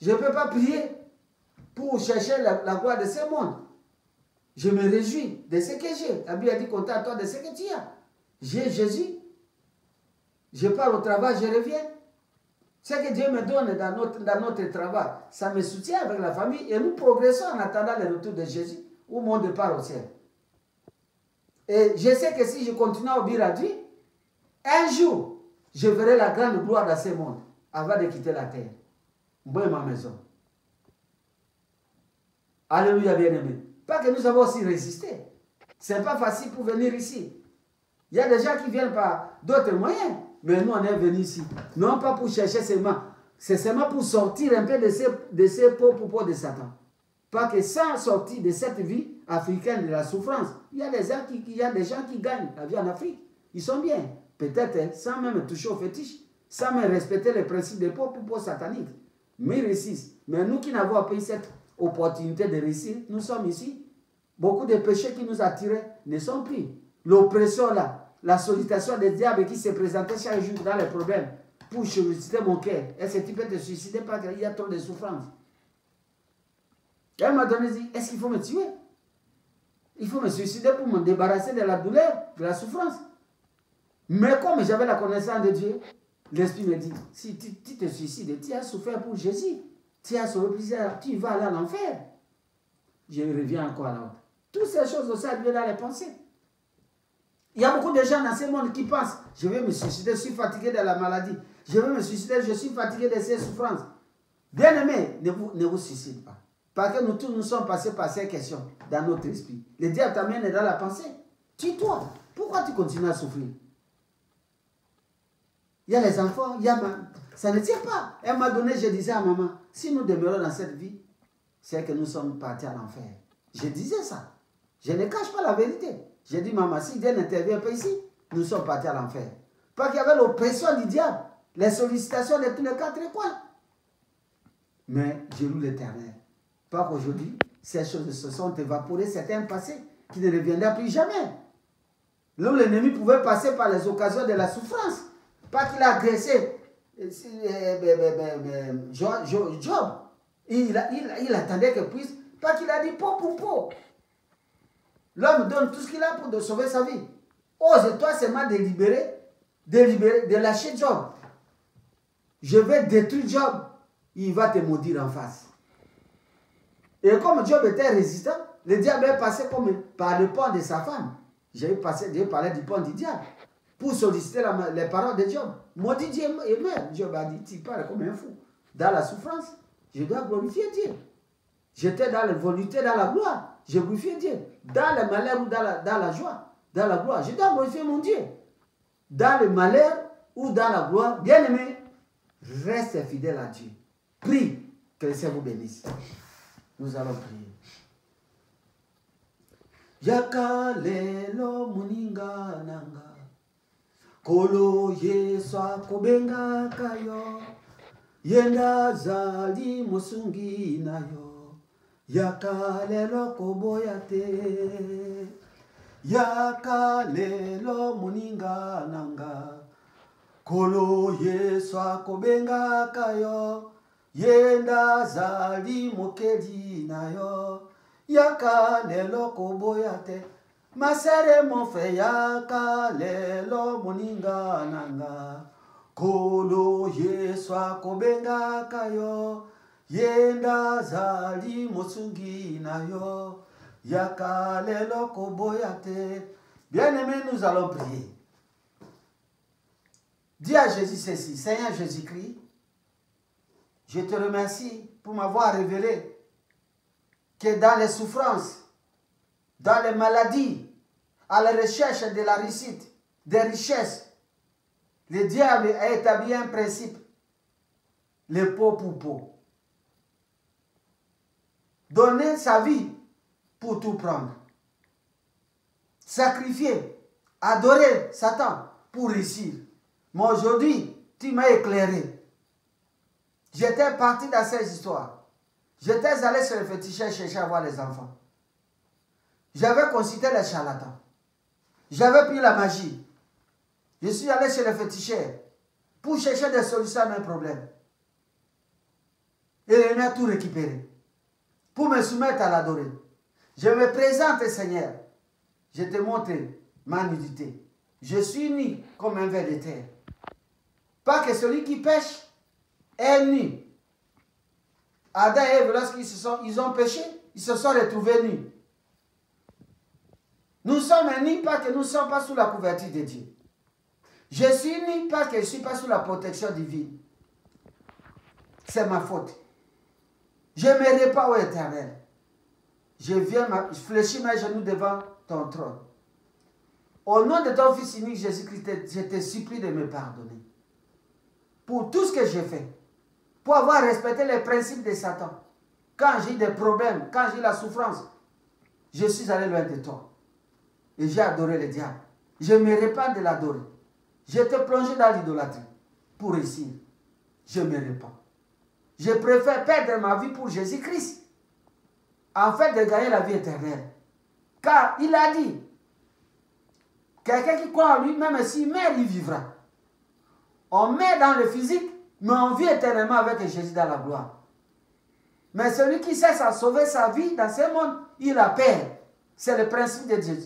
Speaker 1: Je ne peux pas prier pour chercher la gloire de ce monde. Je me réjouis de ce que j'ai. La Bible a dit, compte à toi de ce que tu as. J'ai Jésus. Je pars au travail, je reviens. Ce que Dieu me donne dans notre travail, ça me soutient avec la famille et nous progressons en attendant le retour de Jésus ou mon départ au ciel. Et je sais que si je continue à obéir à Dieu, un jour, je verrai la grande gloire dans ce monde avant de quitter la terre. Moi et ma maison. Alléluia, bien-aimé. Pas que nous avons aussi résisté. Ce n'est pas facile pour venir ici. Il y a des gens qui viennent par d'autres moyens. Mais nous, on est venus ici. Non pas pour chercher seulement. C'est seulement pour sortir un peu de ces pauvres de Satan. Pas que sans sortir de cette vie africaine de la souffrance, il y a des gens qui gagnent la vie en Afrique. Ils sont bien. Peut-être sans même toucher au fétiche, sans même respecter les principes des pauvres sataniques. Mais ils réussissent. Mais nous qui n'avons pas eu cette opportunité de réussir, nous sommes ici. Beaucoup de péchés qui nous attiraient ne sont plus. L'oppression là, la sollicitation des diables qui se présentait chaque jour dans les problèmes pour solliciter mon cœur. Est-ce que tu peux te suicider parce qu'il y a trop de souffrance? Et elle m'a donné dit, est-ce qu'il faut me tuer? Il faut me suicider pour me débarrasser de la douleur, de la souffrance. Mais comme j'avais la connaissance de Dieu, l'Esprit me dit, si tu te suicides, tu as souffert pour Jésus. Tu as sauvé plusieurs, tu vas aller à l'enfer. Je reviens encore à l'autre. Toutes ces choses aussi, elles viennent dans les pensées. Il y a beaucoup de gens dans ce monde qui pensent, je vais me suicider, je suis fatigué de la maladie. Je vais me suicider, je suis fatigué de ces souffrances. Bien-aimés, ne vous suicidez pas. Parce que nous tous nous sommes passés par ces questions dans notre esprit. Le diable t'amène dans la pensée. Tue-toi. Pourquoi tu continues à souffrir? Il y a les enfants, ça ne tient pas. Elle m'a donné, je disais à maman, si nous demeurons dans cette vie, c'est que nous sommes partis à l'enfer. Je disais ça. Je ne cache pas la vérité. J'ai dit, maman, si Dieu n'intervient pas ici, nous sommes partis à l'enfer. Parce qu'il y avait l'oppression du diable, les sollicitations de tous les quatre coins. Mais je loue l'Éternel. Pas qu'aujourd'hui, ces choses se sont évaporées, c'est un passé qui ne reviendra plus jamais. Là où l'ennemi pouvait passer par les occasions de la souffrance, pas qu'il a agressé Job, il attendait que puisse, pas qu'il a dit peau pour peau. L'homme donne tout ce qu'il a pour sauver sa vie. Ose-toi seulement de lâcher Job. Je vais détruire Job. Il va te maudire en face. Et comme Job était résistant, le diable est passé comme par le pont de sa femme. J'ai parlé du pont du diable pour solliciter les paroles de Job. Maudit Dieu et meurt. Job a dit, tu parles comme un fou. Dans la souffrance, je dois glorifier Dieu. J'étais dans la volonté, dans la gloire. Je glorifie Dieu. Dans le malheur ou dans la joie, dans la gloire, je dois glorifier mon Dieu. Dans le malheur ou dans la gloire, bien aimé, reste fidèle à Dieu. Prie, que le Seigneur vous bénisse. Nous allons prier. Yakalelo muninga nanga kolo yeswa kobenga kayo yenda zali musungi nayo yakalelo koboyate yakalelo muninga nanga kolo yeswa kobenga kayo yenda zali mokedi nayo yaka lelo koboyate masere mofe yaka lelo moninga nanga kolo yeswa kobenga kayo yenda zali mosungi nayo yaka lelo koboyate. Bien-aimés, nous allons prier. Dis à Jésus ceci: Seigneur Jésus-Christ, je te remercie pour m'avoir révélé que dans les souffrances, dans les maladies, à la recherche de la réussite, des richesses, le diable a établi un principe, le pot pour pot. Donner sa vie pour tout prendre. Sacrifier, adorer Satan pour réussir. Mais aujourd'hui, tu m'as éclairé. J'étais parti dans ces histoires. J'étais allé sur le féticheur chercher à voir les enfants. J'avais consulté les charlatans. J'avais pris la magie. Je suis allé chez le féticheur pour chercher des solutions à mes problèmes. Et il m'a tout récupéré. Pour me soumettre à l'adorer. Je me présente, Seigneur. Je te montre ma nudité. Je suis nu comme un ver de terre. Pas que celui qui pêche est nu. Adam et Ève, lorsqu'ils ont péché, ils se sont retrouvés nus. Nous sommes nus parce que nous ne sommes pas sous la couverture de Dieu. Je suis nu parce que je ne suis pas sous la protection divine. C'est ma faute. Je ne me répands au Éternel. Je fléchis mes genoux devant ton trône. Au nom de ton Fils unique Jésus-Christ, je te supplie de me pardonner. Pour tout ce que j'ai fait. Pour avoir respecté les principes de Satan. Quand j'ai eu des problèmes, quand j'ai eu la souffrance, je suis allé loin de toi. Et j'ai adoré le diable. Je me répands de l'adorer. J'étais plongé dans l'idolâtrie pour réussir. Je me répands. Je préfère perdre ma vie pour Jésus-Christ en fait de gagner la vie éternelle. Car il a dit, quelqu'un qui croit en lui, même s'il meurt, il vivra. On meurt dans le physique, mais on vit éternellement avec Jésus dans la gloire. Mais celui qui cesse à sauver sa vie dans ce monde, il la perd. C'est le principe de Dieu.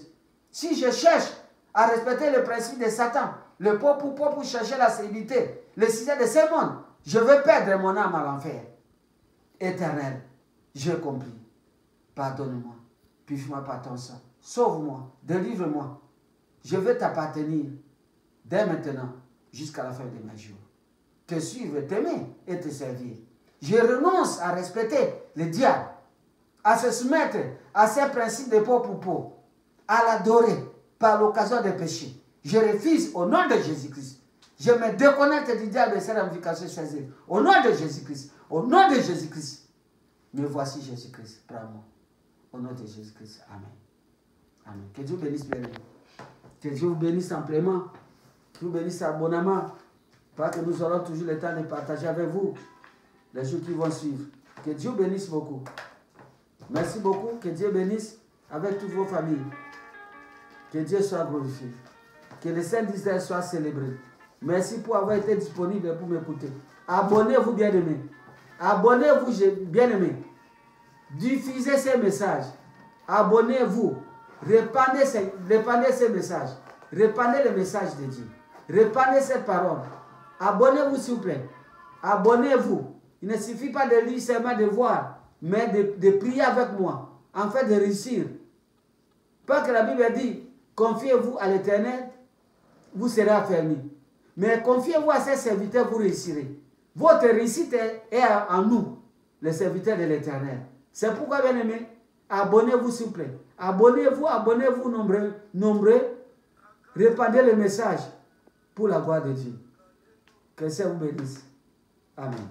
Speaker 1: Si je cherche à respecter le principe de Satan, le pot pour chercher la sécurité, le système de ce monde, je vais perdre mon âme à l'enfer. Éternel, j'ai compris. Pardonne-moi. Purifie-moi par ton sang. Sauve-moi. Délivre-moi. Je veux t'appartenir dès maintenant jusqu'à la fin de mes jours. Te suivre, t'aimer et te servir. Je renonce à respecter le diable, à se soumettre à ses principes de pot pour pot, à l'adorer par l'occasion des péchés. Je refuse au nom de Jésus-Christ. Je me déconnecte du diable et ses ramifications chez eux. Au nom de Jésus-Christ. Au nom de Jésus-Christ. Me voici Jésus-Christ. Prends-moi. Au nom de Jésus-Christ. Amen. Amen. Que Dieu bénisse bien. Que Dieu vous bénisse amplement. Que vous bénisse abondamment. Parce que nous aurons toujours le temps de partager avec vous les jours qui vont suivre. Que Dieu bénisse beaucoup. Merci beaucoup. Que Dieu bénisse avec toutes vos familles. Que Dieu soit glorifié. Que le Saint d'Israël soit célébré. Merci pour avoir été disponible pour m'écouter. Abonnez-vous, bien-aimés. Abonnez-vous, bien-aimés. Diffusez ces messages. Abonnez-vous. Répandez ces messages. Répandez les messages de Dieu. Répandez ces paroles. Abonnez-vous, s'il vous plaît. Abonnez-vous. Il ne suffit pas de lire seulement de voir, mais de prier avec moi, en fait de réussir. Parce que la Bible dit, confiez-vous à l'Éternel, vous serez affermis. Mais confiez-vous à ses serviteurs, vous réussirez. Votre réussite est en nous, les serviteurs de l'Éternel. C'est pourquoi, bien aimé, abonnez-vous s'il vous plaît. Abonnez-vous nombreux. Répandez le message pour la gloire de Dieu. Que le Seigneur vous bénisse. Amen.